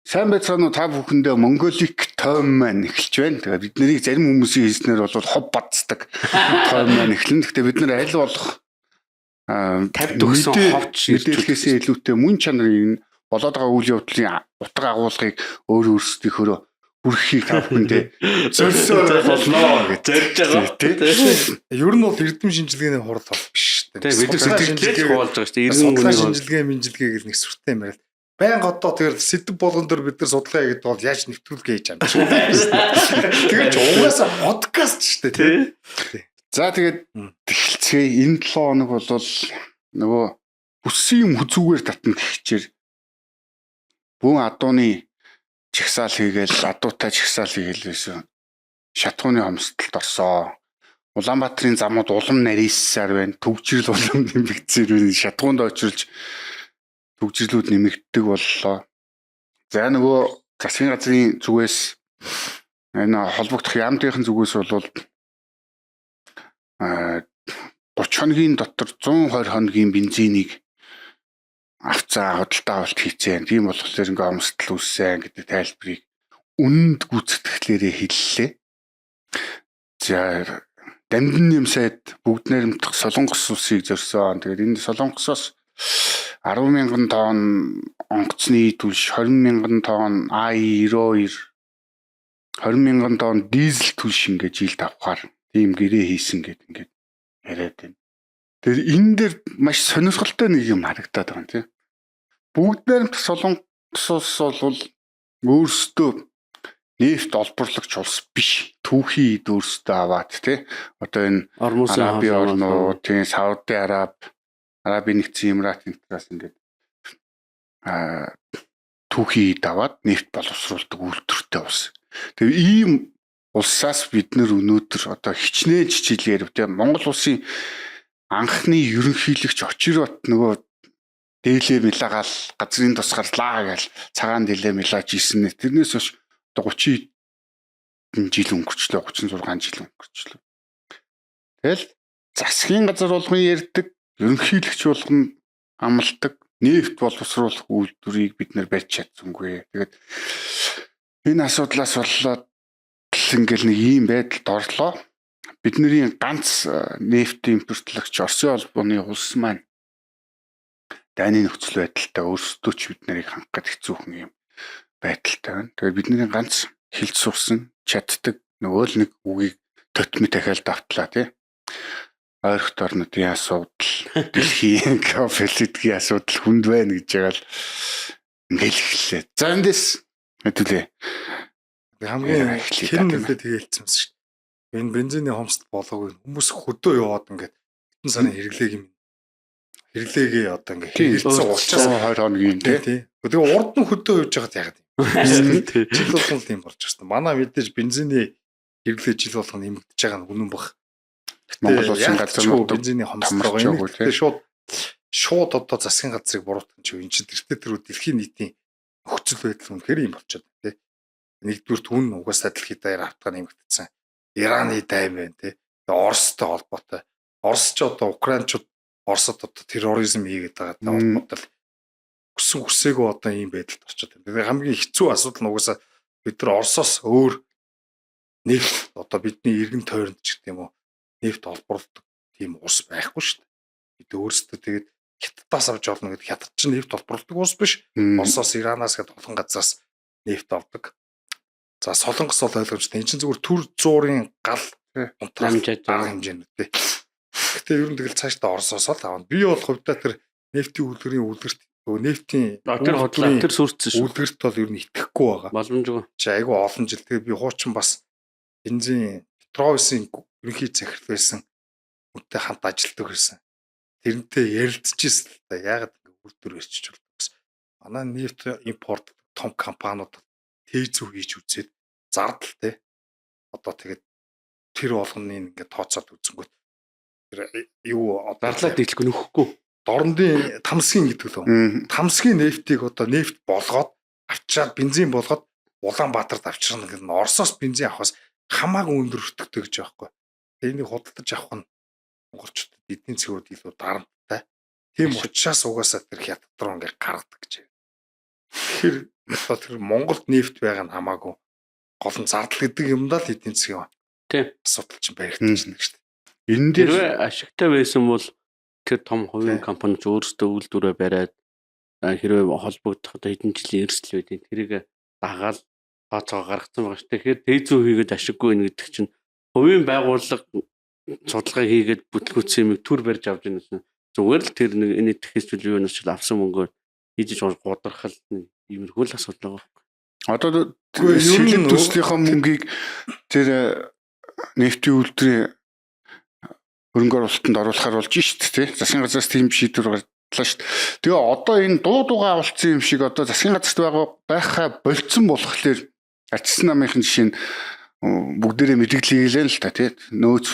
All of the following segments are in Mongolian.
Сайн байцгаана уу та бүхэндээ Монголик тойм маань эхэлж байна. Тэгээ бид нарыг зарим хүмүүсийн хэлснээр бол хов бацдаг тойм маань эхлэн. Гэхдээ бид нар аль болох тавьд өгсөн ховч мэдээлэхээс илүүтэй мөн чанарын болоод байгаа үйл явдлын утга агуулгыг өөрсдийнхөө бүрхийг та бүхэндээ зорьсоор болно гэж зорж байгаа тийм. Ер нь бол эрдэм шинжилгээний хурал бол биш шүү дээ. Тийм бид нар сэтгэлээ хуваалж байгаа шүү дээ. Судлаа шинжилгээ мэнжилгээ гэх нэг сүртэй юм байна. Баян одоо тэгэл сэдв болгон дөр бид нар судалгаа хийгээд бол яаж нэвтрүүлгээ хийж байгаа юм чинь. Тэгээд угаасаа подкаст шүү дээ тийм. За тэгээд эхэлцгээе. Энэ 7 хоног бол нөгөө бүсийн юм хүзүүгээр татна гэхчээр бүүн адууны чагсаал хийгээл адуутай чагсаал хийгээл байсан. Шатхууны хомсдолд орсоо. Улаанбаатарын замууд улам нарийсаар байна. Төгжрөл улам нэмэгдсээр байна. Шатхуунд очирч төгжрлүүд нэмэгддэг боллоо. За нөгөө засгийн газрын зүгээс энэ холбогдох яамдынхын зүгээс бол 30 хоногийн дотор 120 хоногийн бензинийг авцаа хөдөлთა авалт хийцэн. Тийм болохоор ингээ хомсдол үүссэн гэдэг тайлбарыг үнэнд гүйцэтгэлээрээ хэллээ. За Дамжин нэм сайд бүгд найрамдах Солонгос улсыг зорьсон. Тэгээд энэ Солонгосоос 10,000 тонн онгоцны түлш, 20,000 тонн AI-92, 20,000 тонн дизель түлш ингээд жилд авахаар тийм гэрээ хийсэн гэдэг ингээд яриад байна. Тэгэхээр энэ дээр маш сонирхолтой нэг юм харагдаад байгаа юм тийм. Бүгд найрамдах Солонгос бол өөрсдөө нефт олборлагч улс биш. Түүхий өөрсдөө аваад тийм. Одоо энэ Араби орнууд, тийм Сауди Арабын нэгдсэн Эмиратын энтраас ингээд түүхий даваад нефт боловсруулдаг үйлдвэртэй улс. Тэгээ ийм улсаас бид нэр өнөөдөр одоо хичнээн жижиглээр тийм Монгол улсын анхны ерөнхийлөгч Очирбат нөгөө дээлээ милагаал газрын тусгаарлаа гэж цагаан дээлээ милаж ийсэн. Тэрнээс хойш одоо 30 жил өнгөрчлөө, 36 жил өнгөрчлөө. Тэгэл засгийн газар болгон ярьдаг, ерөнхийлөгч болгон амладаг нефт боловсруулах үйлдвэрийг бид нэр барьж чадсангүй. Тэгээд энэ асуудлаас болоод ингээл нэг ийм байдалд орлоо. Бидний ганц нефт импортлогч Оросын холбооны улс маань дайны нөхцөл байдалтай өөрсдөө ч бид нарыг хангахад хэцүүхэн юм байдалтай байна. Тэгээд бидний ганц хэлж сурсан чаддаг нөгөө л нэг үгийг тотми дахиад давтлаа тий. Ойрхт орнуудын асуудал, дэлхийн геополитикийн асуудал хүнд байна гэж байгаа л ингээл эхэллээ. За эндээс хэдүүлээ. Хамгийн хэрнэлээ тэгэлцсэн юм шүү дээ. Энэ бензиний хомсд болоогүй хүмүүс хөдөө яваад ингээд хэдэн сарын хэрэглээгээ одоо ингээд хэрэгэлсэн учраас 20 хоногийн тий. Тэгээ урд нь хөдөө явж байгаад яагаад юм. Жил болгон тийм болж байна. Манай мэдээж бензиний хэрэглээ жил болгон нэмэгдэж байгаа нь үнэн баг. Монгол улсын газрын бензиний хомсд байгаа юм. Тэгээ шууд одоо засгийн газрыг буруутгах чинь энэ чинь тэр дэлхийн нийтийн нөхцөл байдал үнэхээр юм болчиход байна тий. Нэгдүгээр түн угаасаа дэлхийд даяар автгаа нэмэгдсэн. Ираны дайм байна тий. Тэгээ Оростой холбоотой. Орос ч одоо Украинчууд Оросод одоо терроризм хийгээд байгаа холбоотой хүсээгүй одоо ийм байдалд орчод байна. Тэгээ хамгийн хэцүү асуудал нь угаасаа бид нар Оросоос өөр нефт одоо бидний эргэн тойронд ч гэх юм уу нефт олборлдог тийм улс байхгүй шүү дээ. Бид өөрсдөө тэгээд Хятадаас авч олно гэдэг Хятад ч нефт олборлдог улс биш. Оросоос, Иранаас гэдэг олон газраас нефт авдаг. За Солонгос бол ойлгомжтой. Энэ чинь зүгээр төр зуурын гал унтраамжаад байгаа хэмжээнд тий. Гэтэ ер нь тэгэл цаашдаа Оросоос л авна. Би бол хувьдаа тэр нефтийн үйлдвэрийн үлгэрт нефтийн тэр сүрцэн шүү. Үлгэрт бол ер нь итгэхгүй байгаа. Боломжгүй. Чи айгүй олон жил тэгээ би хуучин бас бензин Петровсын ерөнхий захирал байсан үнтэй хамт ажилладаг байсан. Тэрнтэй ярилцчихсэн л да. Яагаад ингэ үйлдвэр өрчиж болдог. Манай нефт импорт том компаниуд тээзүү хийж үзээд зардал те. Одоо тэгээд тэр болгоныг ингээд тооцоод үзэнгүүт тэр юу зарлаа дийлэхгүй нөхгүй. Дорндын тамсгийн гэдэг лөө. Тамсгийн нефтийг одоо нефт болгоод авчираад бензин болгоод Улаанбаатарт авчирна гэдэг нь Оросоос бензин авахаас хамаагүй өндөр өртөгтэй гэж байхгүй. Энийг худалдаж авах нь монголчууд эдийн засгууд илүү дарамттай. Тийм учраас угаасаа тэр хятад руу ингээ гаргадаг гэж. Тэгэхээр одоо тэр Монголд нефт байгаа нь хамаагүй гол нь зардал гэдэг юмдаа л эдийн засгийн Тийм. асуудал чинь баригдаж байна шүү дээ. Энэ дээр Хэрвээ ашигтай байсан бол тэр том хувийн компаниуд өөрсдөө үйлдвэрээ бариад хэрвээ холбогдох одоо хэдэн жилийн эрсдэл байдیں۔ Тэрийг дагаал тооцоо гаргацсан байгаа шүү. Тэгэхээр дээд зүү хийгээд ашиггүй байна гэдэг чинь хувийн байгууллага судалгаа хийгээд бүтлгүүцсэн юмыг төр барьж авч байгаа юм. Зүгээр л тэр нэг энэ техникчл юунаас ч авсан мөнгөөр хийж гудрахал иймэрхүү л асуудал байгаа. одоо шилэн төслийнхөө мөнгийг тэр нефтийн үйлдвэрийн хөрөнгө оруулалтанд оруулахар болж шít тий. Засгийн газраас тийм шийдвэр гаргалаа шít. Тэгээ одоо энэ дуугаа авалцсан юм шиг одоо засгийн газарт байхаа болцсон болохоор ачсан намынхын жишээ нь бүгдээрээ мэдгэлээ л та тий. Нөөц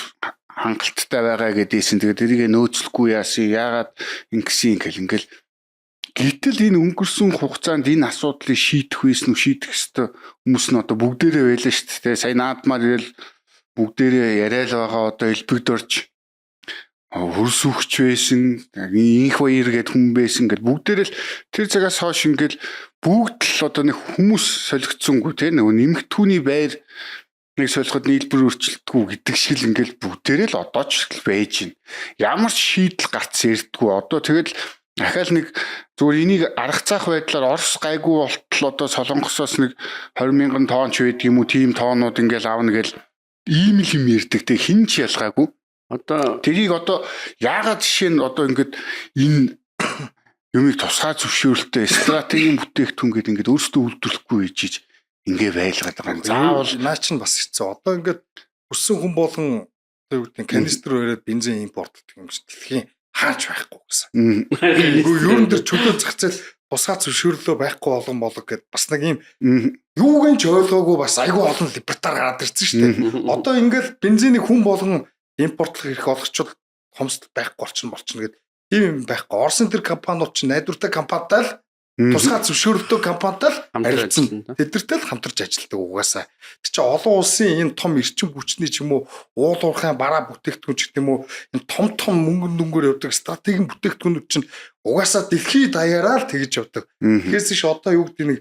хангалттай байгаа гэдээсэн. Тэгээ тэрийг нөөцлөхгүй яасан. Яагаад ингэсэн ингээл гэтэл энэ өнгөрсөн хугацаанд энэ асуудлыг шийдэх байсан уу шийдэх ёстой хүмүүс нь одоо бүгдээрээ байлаа шүү дээ. Сая наадмаар ирэл бүгдээрээ яриад байгаа одоо элбэгдорж хөрсүхч байсан, инх баяр гэд хүн байсан гэд бүгдээрээ л тэр цагаас хойш ингээл бүгд л одоо нэг хүмүүс солигдсонгүй те нөгөө нэмэгтүүний байр нэг солиход нийлбэр өөрчлөлтгүй гэдэг шиг л ингээл бүгдээрээ л одоо ч байж байна. Ямар ч шийдэл гарц ярдггүй одоо тэгэл дахиад нэг зүгээр энийг аргацаах байдлаар Орос гайгүй болтол одоо Солонгосоос нэг 20,000 тонн ч байдаг юм уу тийм тоонууд ингээл аавна гэл ийм л юм ярьдаг те хин ч ялгаагүй. Одоо тэрийг одоо яагаад жишээ нь одоо ингээд энэ юмыг тусгай зөвшөөрөлтөй стратегийн бүтээгдэхүүн гэдэг ингээд өөрсдөө үйлдвэрлэхгүй хийж ингээ байлгаад байгаа юм. Заавал наа чинь бас хэцүү. Одоо ингээд өссөн хүн болгон одоо юу гэдэг канистр бариад бензин импортлдог юм шиг дэлхийн хаач байхгүй гэсэн. Үгүй ерөн дээр чөлөө зах зээл тусгай зөвшөөрлөө байхгүй болгон болог гэд бас нэг юм юуг нь ч ойлгоогүй бас айгүй олон либертар гараад ирсэн шүү дээ. Одоо ингээд бензинийг хүн болгон импортлох хэрэг олгочвол хомсдол байхгүй болчихно гэд тийм юм байхгүй. Орсын тэр компаниуд ч найдвартай компанитай л тусгай зөвшөөрөлтөө компанитай л харилцсан. Тэдэртэй л хамтарч ажилладаг угаасаа. Тэр чинь олон улсын энэ том эрчим хүчний ч юм уу уул уурхайн бараа бүтээгдэхүүн ч гэдэг юм уу энэ том мөнгөн дүнгээр явдаг стратегийн бүтээгдэхүүнүүд чинь угаасаа дэлхийд даяараа л тэгж явдаг. Тэгэхээс ш одоо юу гэдэг нэг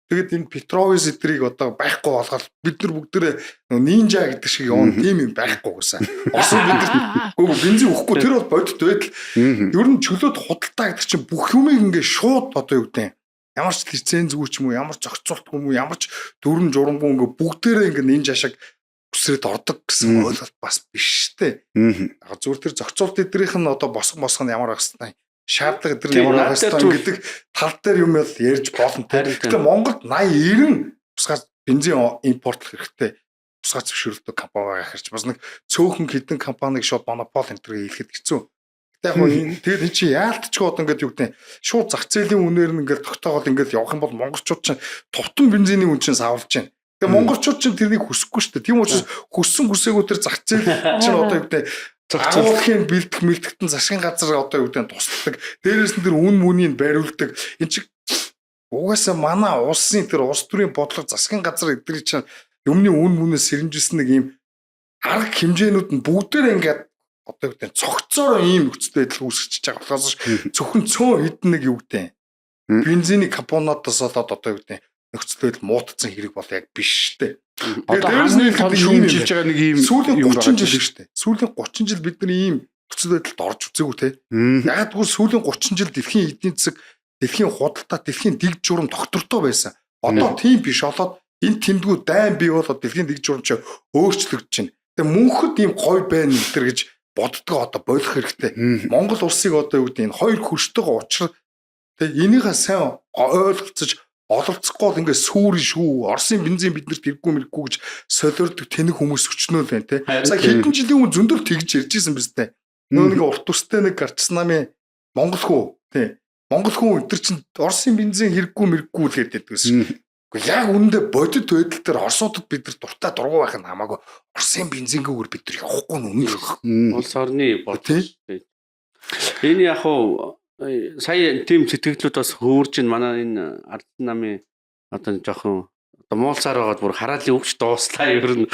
тэгэд энэ Петровис эдрийг одоо байхгүй болгоод бид нар бүгдээ нинжа гэдэг шиг явна тийм юм байхгүй угаасаа. Орсон бид нар бензин өгөхгүй тэр бол бодит байдал. Ер нь чөлөөд худалдаа гэдэг чинь бүх юмыг ингээ шууд одоо юу гэдэг ямар ч лиценз өгч юм уу ямар ч зохицуултгүй юм уу ямар ч дүрм журмгүй ингээ бүгдээрээ ингээ нинжа шиг өсрээд ордог гэсэн ойлголт бас биш штэ. Зүгээр тэр зохицуулт эдрийнх нь одоо босгон нь ямар байх хэвээр шаардлага эдгээр ямар байх хэвээр гэдэг тал дээр юм ял ярьж болно. Гэхдээ Монголд 80-90 тусгай бензин импортлох хэрэгтэй. Тусгай зөвшөөрөлтөй компани байгаа хэрэг ч бас нэг цөөхөн хідэн компаниг шууд монопол энэ төргээ хэлэхэд хэцүү. Гэтэ яг энэ тэгээд эн чинь яалтчгүй одоо ингээд юу гэдэг шууд зах зээлийн үнээр нь ингээд тогтоогоод ингээд явах юм бол монголчууд чинь товтон бензиний үн чинь савлж байна. Тэгээ монголчууд чинь тэрнийг хүсэхгүй шүү дээ. Тийм учраас хүссэн хүсээгүй тэр зах зээл чинь одоо юу гэдэг агуулгын бэлдэх мэлдэгтэн засгийн газар одоо юу гэдэг тусдаг. Дээрээс нь тэр үн мүнийг бариулдаг. Энд чи угаасаа манай улсын тэр улс төрийн бодлого засгийн газар эдгээр чинь юмны үн мүнээс сэрэмжилсэн нэг юм арга хэмжээнүүд нь бүгдээр ингээд одоо юу гэдэг цогцоор ийм нөхцөл байдал үүсгэж байгаа болохоос зөвхөн цөөн хідэн нэг юу гэдэг бензиний компаниудаас болоод одоо юу гэдэг нөхцөл байдал муутцсан хэрэг бол яг биш шүү дээ. Одоо хамгийн том шүүмжилж байгаа нэг ийм сүүлийн 30 жил шүү дээ. Сүүлийн 30 жил бид нар ийм нөхцөл байдалд орж үзээгүй те. Яг тэгвэл сүүлийн 30 жил дэлхийн эдийн засаг, дэлхийн худалдаа, дэлхийн дэг журам доктортой байсан. Одоо тийм биш болоод энэ тэмдгүү дайн бий болоод дэлхийн дэг журам ч өөрчлөгдөж байна. Тэгээ мөнхөд ийм гой байна нэтэр гэж боддгоо одоо болох хэрэгтэй. Монгол улсыг одоо юу гэдэг энэ хоёр хөрштөг учрал тэгээ энийгээ сайн ойлголцож ололцохгүй бол ингээд сүрэн шүү. Оросын бензин биднэрт хэрэггүй мэрэггүй гэж солиордог тэнэг хүмүүс өчнөө л байна те. Сая хэдэн жилийн өмнө зөндөл тэгж ярьж исэн биз дээ. Нөө нэг урт устай нэг гарчсан намын Монгол хүү те. Монгол хүн өдр чинь Оросын бензин хэрэггүй мэрэггүй л гэдэг байсан. Гэхдээ яг үүндээ бодит байдал дээр Оросуудад бид нар дуртай дургу байх нь хамаагүй Оросын бензингөөр бид нар явахгүй нүнэ. Улс орны бодол. Энэ яг хуу сая тийм сэтгэлдлүүд бас хөөрж ин манай энэ Ардсан намын одоо жоохон одоо муулсаар байгаад бүр хараалын өвч дууслаа ер нь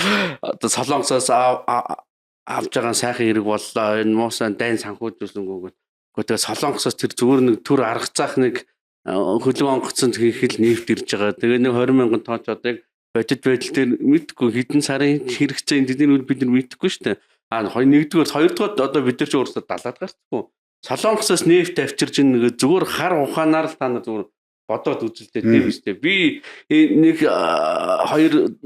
одоо Солонгосоос авж байгаа сайхан хэрэг боллоо энэ муусан дайн санхүүжүүлсэнгүүгээд Гэхдээ Солонгосоос тэр зүгээр нэг төр аргацаах нэг хөлөг онгоцонд хийхэл нефт ирж байгаа. Тэгээ нэг 20,000 тонн ч одоо яг бодит байдал дээр мэдгүй хэдэн сарын хэрэгцээ тэдний үл бид нар мэдэхгүй шүү дээ. Нэгдүгээр хоёрдугаар одоо бид нар ч өөрсдөө далаад гарцгүй. Солонгосоос нефт авчирж нэг зүгээр хар ухаанаар л та нар зүгээр бодоод үзэлтэй тийм үстэй. Би нэг хоёр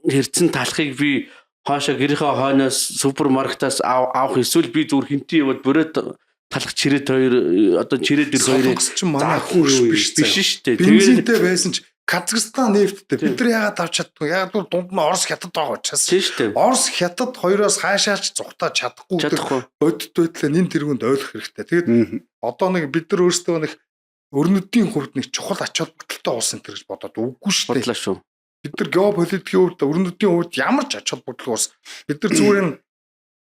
хэрцэн талхыг би хаашаа гэрийнхээ хойноос супермаркетаас авах эсвэл би зүгээр хинтээ яваад бүрээд талах чирээд хоёр одоо чирээд ир хоёрыг ч манай хурш биш шүү дээ. Бензинтэй байсан ч Казахстан нефттэй бид нар яагаад авч чаддгүй? Яг бол дунд нь Орос хятад байгаа учраас. Тийм шүү дээ. Орос хятад хоёроос хаашаач зугатаад чадахгүй бодит байдлаа нэн тэргүнд ойлгох хэрэгтэй. Тэгээд одоо нэг бид нар өөрсдөө нэг өрнөдийн хувьд нэг чухал ач холбогдолтой улс энэ гэж бодоод үгүй шүү дээ. Бодлоо шүү. Бид нар геополитикийн хувьд өрнөдийн хувьд ямар ч ач холбогдол ус бид нар зүгээр энэ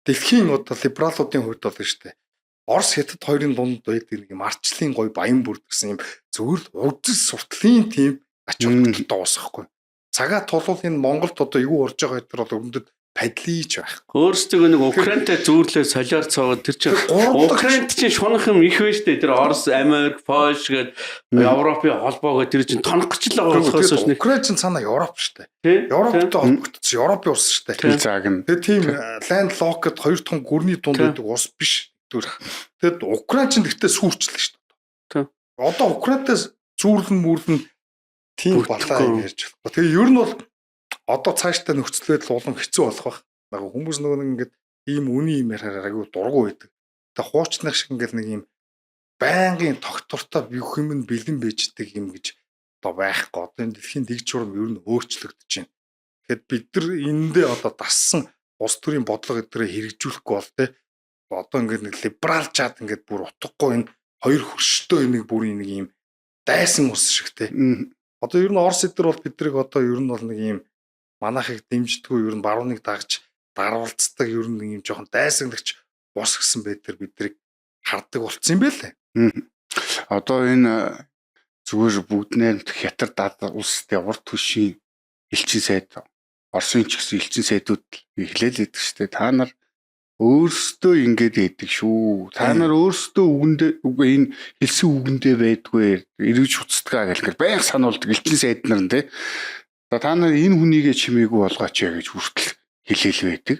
дэлхийн одоо либералуудын хувьд бол шүү дээ. Орос хятад хоёрын дунд байдаг нэг юм арчлын гой баян бүрд гэсэн юм зөвхөн удас суртлын тийм ач холбогдолтой ус ахгүй. Цагаа тулвал энэ Монголд одоо юу орж байгаа гэдэр бол өрнөдөд падлийч байхгүй. Өөрсдөө нэг Украинтай зүүрлээ солиор цоогод тэр чинь Украинд чинь шунах юм их байж тээ. Тэр Орос, Америк, Польш гээд Европын холбоо гээд тэр чинь тонох гэж л байгаа болохоос нэг Украин чинь цаана Европ шүү дээ. Европтой холбогдсон Европын ус шүү дээ. Тэгээд тийм ланд лок гэд хоёр тоног гүрний дунд байдаг ус биш. Тэгэд Украин ч гэхдээ сүрчлээ шүү дээ. Одоо Украинтай зүүрлэн мөрлөн тийм балаа юм ярьж байна. Тэгээ ер нь бол одоо цаашдаа нөхцөл байдал улам хэцүү болох байх. Нэг хүмүүс нөгөө ингээд ийм үний юм ярахаар айгүй дургу байдаг. Тэгээ хуучных шиг ингээд нэг ийм байнгын тогтвортой бүх юм нь бэлэн байждаг юм гэж одоо байхгүй. Одоо энэ дэлхийн дэг журам ер нь өөрчлөгдөж байна. Тэгэхэд бид нар эндээ одоо дассан улс төрийн бодлого эдрээ хэрэгжүүлэхгүй бол тэ одоо ингээд нэг либералчаад ингээд бүр утгагүй энэ хоёр хөрштэй нэг бүрийн нэг ийм дайсан ус шиг тэ. Одоо ер нь Орос эдэр бол бидрийг одоо ер нь бол нэг ийм манайхыг дэмждэггүй ер нь барууныг дагж дарвалцдаг ер нь нэг ийм жоохон дайсаглагч бос гсэн байдлаар бидрийг хардаг болцсон юм байлээ. Одоо энэ зүгээр бүгднээр хятад улстай урд түвшийн элчин сайд Оросын ч гэсэн элчин сайдууд эхлээл байдаг шүү дээ. Та нар өөрсдөө ингэж яддаг шүү. Та нар өөрсдөө үгэндээ энэ хэлсэн үгэндээ байдгүй эргэж хуцдгаа гэх байнга сануулдаг элчин сайд нар нь тий. Та нар энэ хүнийгээ чимээгүй болгооч яа гэж хүртэл хэлээл байдаг.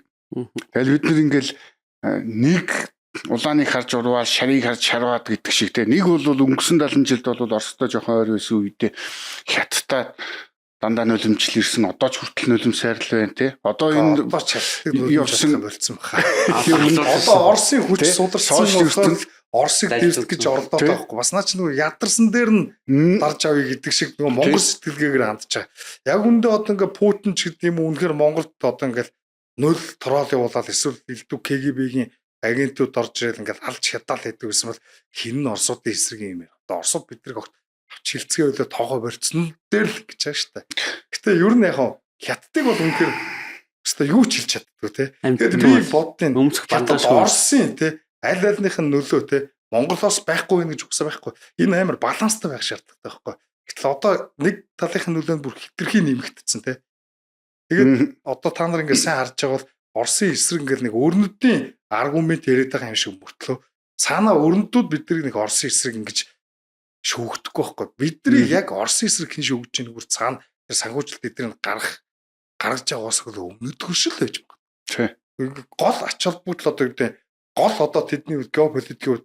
Тэгэл бид нар ингээл нэг улааныг харж урвал шарыг харж шарваад гэдэг шиг тий. Нэг бол өнгөрсөн 70 жилд бол Оростой жоохон ойр байсан үедээ хятадтай дандаа нулимжл ирсэн одоо ч хүртэл нулимс сайрал байна тий. Одоо энэ явсан болцсон баха. Одоо Оросын хүч сударсан болохоор Оросыг дэрд гэж орлоо таахгүй. Бас наа чи нөгөө ядарсан дээр нь дарж авъя гэдэг шиг нөгөө Монгол сэтгэлгээгээр хандж байгаа. Яг үндэ одоо ингээ Путин ч гэдэг юм уу үнэхээр Монголд одоо ингээл нөл трол явуулаад эсвэл элдв КГБ-гийн агентууд орж ирэл ингээл алж хятаал хийдэг гэсэн бол хин нь Оросуудын эсрэг юм яа. Одоо Оросууд бидрийг огт авч хилцгээ өдөө тоогоо барьцсан дээр л гэж байгаа шүү дээ. Гэтэ ер нь яг хятадыг бол үнэхээр өстой юу ч хэлж чаддгүй те. Тэгээд би боддیں۔ Өмсөх бандаж Оросын те аль альных нь нөлөө те Монголоос байхгүй гэж үгсээ байхгүй. Энэ амар баланстай байх шаардлагатай байхгүй. Гэтэл одоо нэг талынх нь нөлөөнд бүр хитрхи нэмэгдсэн те. Тэгээд одоо та нар ингээд сайн харж байгаа бол Оросын эсрэг ингээд нэг өрнөдийн аргумент яриад байгаа юм шиг мөртлөө цаанаа өрнөдүүд биднийг нэг Оросын эсрэг ингэж шүүгдэхгүй байхгүй. Бидний яг Оросын эсрэг хэн шүүгдэж байгааг бүр цаана тэр санхүүжилт эдрийг гаргаж байгаагаас өмнөд хөршил байж байгаа. Гол ач холбогдол одоо гэдэг гол одоо тэдний геополитикийн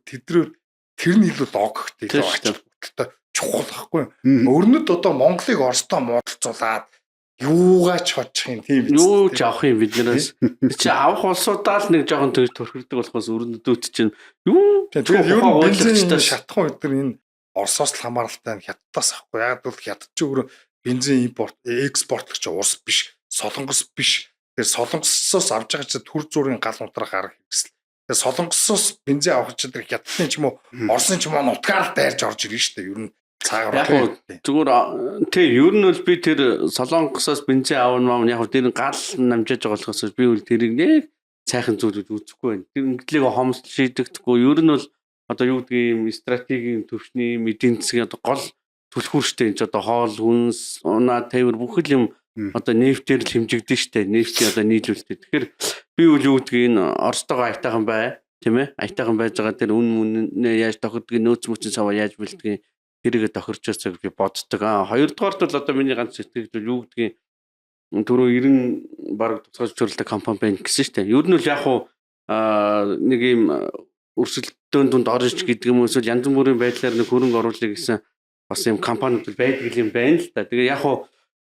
тэрний илүү логиктэй илүү ач холбогдолтой чухал байхгүй. Өрнөд одоо Монголыг Оростой муудалцуулаад юугаа ч хочих юм тийм биз. Юу ч авах юм биднээс. Чи авах улсуудаа л нэг жоохон төгс төрхөрдөг болохоос өрнөдөөд чинь юу тэгээд ер нь бензин шатхан өдөр энэ Оросоос л хамааралтай хятадаас авахгүй. Яг бол хятад ч өөрөө бензин импорт экспортлогч улс биш, солонгос биш. Тэгээд солонгосоос авж байгаа чинь төр зүрийн гал нутрах арга хэрэгсэл. Тэгээд солонгосоос бензин авах чинь хятадын ч юм уу, Оросын ч юм уу нутгаар дайрж орж ирнэ шүү дээ. Ер нь цаагаар зүгээр тий ер нь бол би тэр солонгосоос бензин аавна яг тэр гал намжиж байгаа болохоос би үл тэрийг нэг сайхан зүйлүүд үзэхгүй байна. Тэр инглиг хомс шийдэгдэхгүй. Ер нь бол одоо юу гэдэг юм стратегийн төвчний эдийн засгийн одоо гол түлхүүр штэ энэ ч одоо хоол хүнс унаа тээвэр бүх юм одоо нефтээр л хэмжигдэн штэ. Нефтийн одоо нийлүүлэлт. Тэгэхээр би үл юу гэдэг энэ Оростойгоо айтайхан бай. тийм ээ аятайхан байж байгаа тэр үн мөнөө яаж тохирдгийг нөөц мөчн сава яаж бэлдгийг тэрийг тохирчоосоо би боддог. Хоёрдугаарт бол одоо миний ганц сэтгэл юу гэдгийг түрүү 90 баг тусгаж төрөлтэй компани байна гэсэн шүү дээ. Ер нь л яг уу нэг юм өрсөлдөөн дунд орж гэдэг юм уу эсвэл янз бүрийн байдлаар нэг хөрөнгө оруулах гэсэн бас юм компаниуд байдаг юм байна л да. Тэгээ яг уу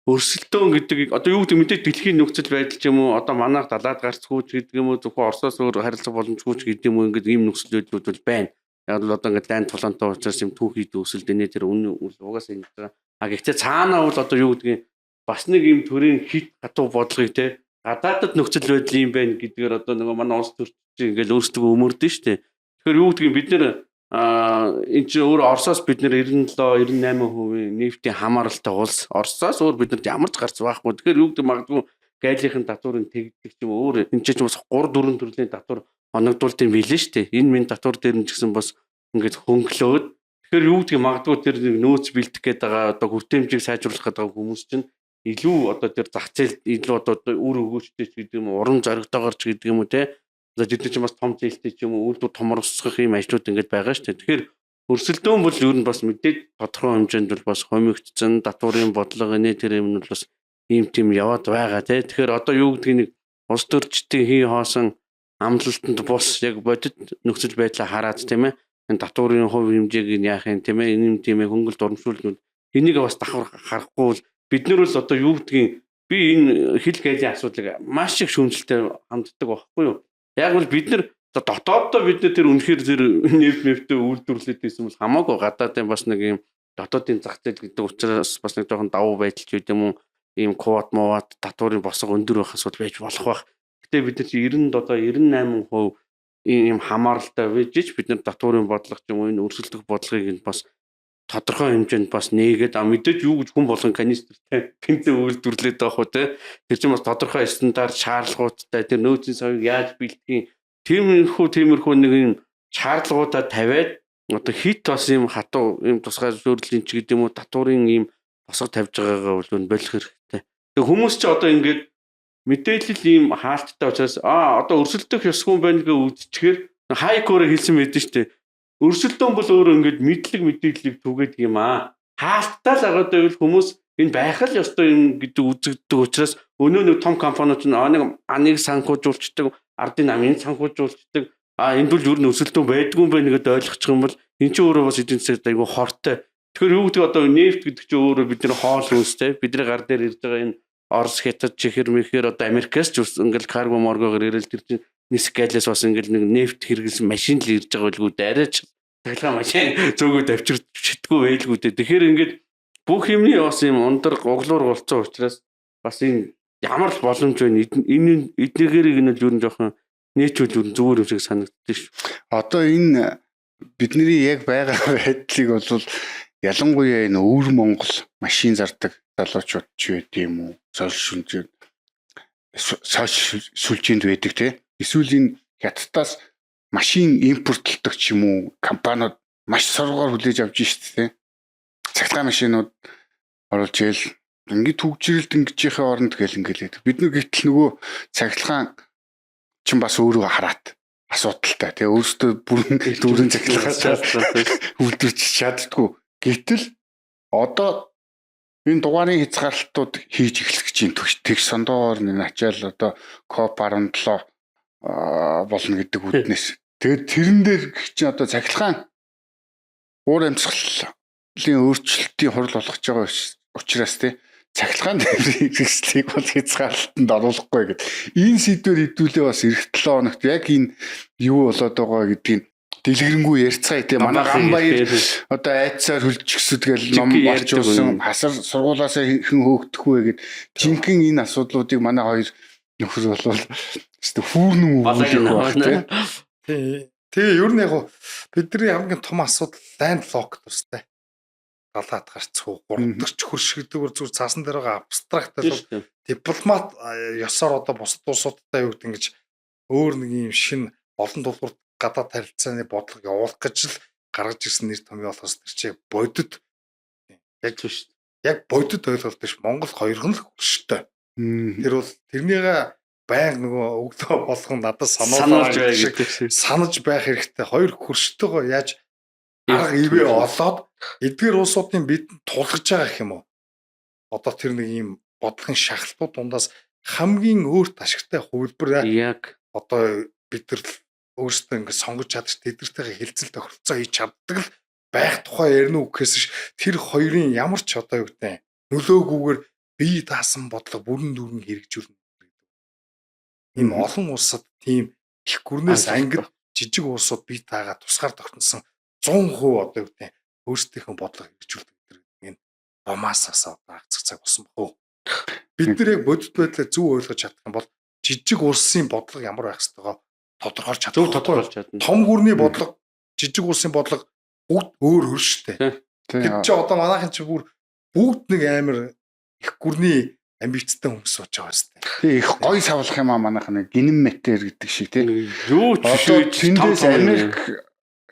өрсөлдөөн гэдэг одоо юу гэдэг мэдээ дэлхийн нөхцөл байдал ч юм уу одоо манайх далаад гарцгүй ч гэдэг юм уу зөвхөн Оросоос өөр харилцах боломжгүй ч гэдэг юм уу ингээд ийм нөхцөл байдлууд бол байна. Яг л одоо ингээд лайн тулаантай учраас юм түүхийд өсөлдөнэ тэр үнэ угаасаа ингэж байгаа. Гэхдээ цаанаа бол одоо юу гэдгийг бас нэг юм төрийн хит хатуу бодлогыг те гадаадд нөхцөл байдал юм байна гэдгээр одоо нөгөө манай улс төрч ингээл өөрсдөө өмөрдөн штэ. Тэгэхээр юу гэдгийг бид нэр энэ чинь өөр Оросоос бид нэр 97-98% нефтийн хамааралтай улс. Оросоос өөр бид нарт ямар ч гарц байхгүй. Тэгэхээр юу гэдэг магадгүй гайлынхын татварыг тэгдэг ч юм өөр энэ чинь бас 3-4 төрлийн татвар оногдуулт юм билээ штэ. Энэ минь татвар дээр нь ч гэсэн бас ингээд хөнгөлөөд тэгэхээр юу гэдгийг магадгүй тэр нөөц бэлдэх гээд байгаа одоо хүртээмжийг сайжруулах гэдэг хүмүүс чинь илүү одоо тэр зах зээл илүү одоо үр өгөөжтэй ч гэдэг юм уу уран зоригтойгоор ч гэдэг юм уу те одоо бид нар ч бас том зээлтэй ч юм уу үйлдвэр том орсгох юм ажлууд ингээд байгаа шүү дээ. Тэгэхээр өрсөлдөөн бол ер нь бас мэдээд тодорхой хэмжээнд бол бас хомигдсон татварын бодлого нэ тэр юм нь бас ийм тийм яваад байгаа те. Тэгэхээр одоо юу гэдгийг нэг улс төрчдийн хий хоосон амлалтанд бус яг бодит нөхцөл байдлаа хараад тийм ээ энэ татварын хувь хэмжээг нь яах юм тийм ээ энэ юм тийм ээ хөнгөлт урамшуулнууд энийг бас давхар харахгүй бол бид нар бол одоо юу гэдгийг би энэ хил гайлийн асуудлыг маш их шүүмжлэлтэй ханддаг байхгүй юу. Яг бол бид нар дотооддоо бид нар тэр үнэхээр тэр нефттэй үйлдвэрлээд байсан бол хамаагүй гадаадын бас нэг юм дотоодын зах зээл гэдэг учраас бас нэг жоохон давуу байдал ч гэдэг юм уу ийм квот моват татварын босго өндөр байх асуудал байж болох байх. Гэтэ бид нар чи 90 одоо 98% ийм хамааралтай байж бид нар татварын бодлого ч юм уу энэ өрсөлдөх бодлогыг нь бас тодорхой хэмжээнд бас нээгээд мэдээж юу гэж хүн болгон канистртэй бензин үйлдвэрлээд байх уу те тэр чинь бас тодорхой стандарт шаардлагуудтай тэр нөөцийн соёлыг яаж бэлтгэх тиймэрхүү нэг юм шаардлагуудаа тавиад одоо хит бас юм хатуу юм тусгай зөвлөлийн ч гэдэг юм уу татварын юм босго тавьж байгаагаа бол өн болох хэрэгтэй. Тэг хүмүүс ч одоо ингээд мэдээлэл ийм хаалттай учраас одоо өрсөлдөх ёсгүй байна гэж үзчихээр хайкорыг хэлсэн байдаг шүү дээ. Өрсөлдөөн бол өөрөө ингээд мэдлэг мэдээллийг түгээд юм хаалттай л агаад байвал хүмүүс энэ байх л ёстой юм гэдэг үзэгддэг учраас өнөө нэг том компаниуд нь нэг санхүүжүүлцдэг ардын намын санхүүжүүлцдэг энд бол ер нь өрсөлдөөн байдгүй юм байна гэдээ ойлгочих юм бол эн чинь өөрөө бас эдийн засагт айгүй хортой. Тэгэхээр юу гэдэг одоо нефт гэдэг чинь өөрөө бидний хоол хүнстэй бидний гар дээр ирж байгаа энэ Орос хятад чихэр мэхээр одоо Америкаас ч ингээл карго моргоор ирэл тэр чинь нисэх гэлээс бас ингээл нэг нефт хэрэглэсэн машин л ирж байгаа байлгүй дайраач тахилгаан машин зөөгөө авчирч читгүй байлгүй дээ. Тэгэхээр ингээд бүх юмний бас юм ундар углуур болцсон учраас бас энэ ямар л боломж байна энэ эднэрийг нь л ер нь жоохон нээчүүл ер нь зүгээр юм шиг санагддаг шүү. Одоо энэ бидний яг байгаа байдлыг бол ялангуяа энэ өвөр Монгол машин зардаг залуучууд ч байд юм уу сүлжээнд байдаг те эсвэл энэ хятадаас машин импортлдог ч юм уу компаниуд маш соргоор хүлээж авч шít те цахилгаан машинууд оруулж ийл ингээд түгжрэлт ингэжийнхээ оронд гэл ингээл бид нар гэтэл нөгөө цахилгаан чин бас өөрөө хараат асуудалтай те өөрөөсөө бүрэн дүүрэн цахилгаанаас үлдэрч чаддгүй гэтэл одоо энэ дугаарын хязгаарлалтууд хийж эхлэх чинь тэгш сондоогоор нэг ачаал одоо коп 17 болно гэдэг үднэс. Тэгээд тэрэн дээр чинь одоо цахилгаан уур амьсгалын өөрчлөлтийн хурал болгож байгаа учраас тий цахилгаан тээврийн хэрэгслийг бол хязгаарлалтанд оруулахгүй гэдэг. Энэ сэдвээр хэдүүлээ бас эх 7 хоногт яг энэ юу болоод байгаа гэдгийг дэлгэрэнгүй ярьцгаая тий манай гам баяр одоо айцаар хөлжчихсөд гэл ном орчуулсан хасар сургуулаасаа хэн хөөгдөх вэ гэд жинхэнэ энэ асуудлуудыг манай хоёр нөхөр бол өстө хүүрнэн өгөх тий. Тэгээ ер нь яг бидний хамгийн том асуудал ланд лок тустай. Далаад гарцгүй 3-4 хөршигдөгөр зүгээр цаасан дээр байгаа абстракт бол дипломат ёсоор одоо бусад улсуудтай юу гэдэг ингэж өөр нэг юм шин олон тулгуур гадаад харилцааны бодлого явуулах гэж л гаргаж ирсэн нэр томьёо болохоос тэр чи бодит яг шүү дээ. Яг бодит ойлголт биш Монгол хоёрхан л хөштэй. Тэр бол тэрнийгээ байнга нөгөө өгдөө болгон надад сануулж бай шиг гэдэг шиг. санаж байх хэрэгтэй. Хоёр хөрштөөгөө яаж арга ивэ олоод эдгээр улсуудын бидэнд тулгаж байгаа гэх юм уу? Одоо тэр нэг ийм бодлогын шахалтууд дундаас хамгийн өөрт ашигтай хувилбар Яг одоо бид нар өөрсдөө ингэ сонгож чадчих тэднэртэйгээ хилцэл тохиролцоо хийж чаддаг л байх тухай ярина уу гэхээс тэр хоёрын ямар ч одоо юу гэдэг нөлөөгүйгээр бие даасан бодлого бүрэн дүүрэн хэрэгжүүлнэ гэдэг. Энэ олон улсад тийм их гүрнээс ангид жижиг улсууд бие таагаа тусгаар тогтносон 100% одоо юу гэдэг өөрсдийнхөө бодлого хэрэгжүүлдэг гэдэг энэ ромаасаас агцах цаг болсон баг. Бид нар яг бодит байдлаа зөв ойлгож чадах юм бол жижиг улсын бодлого ямар байх ёстойгоо тодорхойлж чадах. зөв тодорхойлж чадна. Том гүрний бодлого, жижиг улсын бодлого бүгд өөр өөр шүү дээ. Тэр чи одоо манайхын чи бүгд нэг амар их гүрний амбицтай хүмүүс сууж байгаа шүү дээ. Тэг их гой савлах юм аа манайх нэг гинэн метр гэдэг шиг тий. Юу ч тэндээс Америк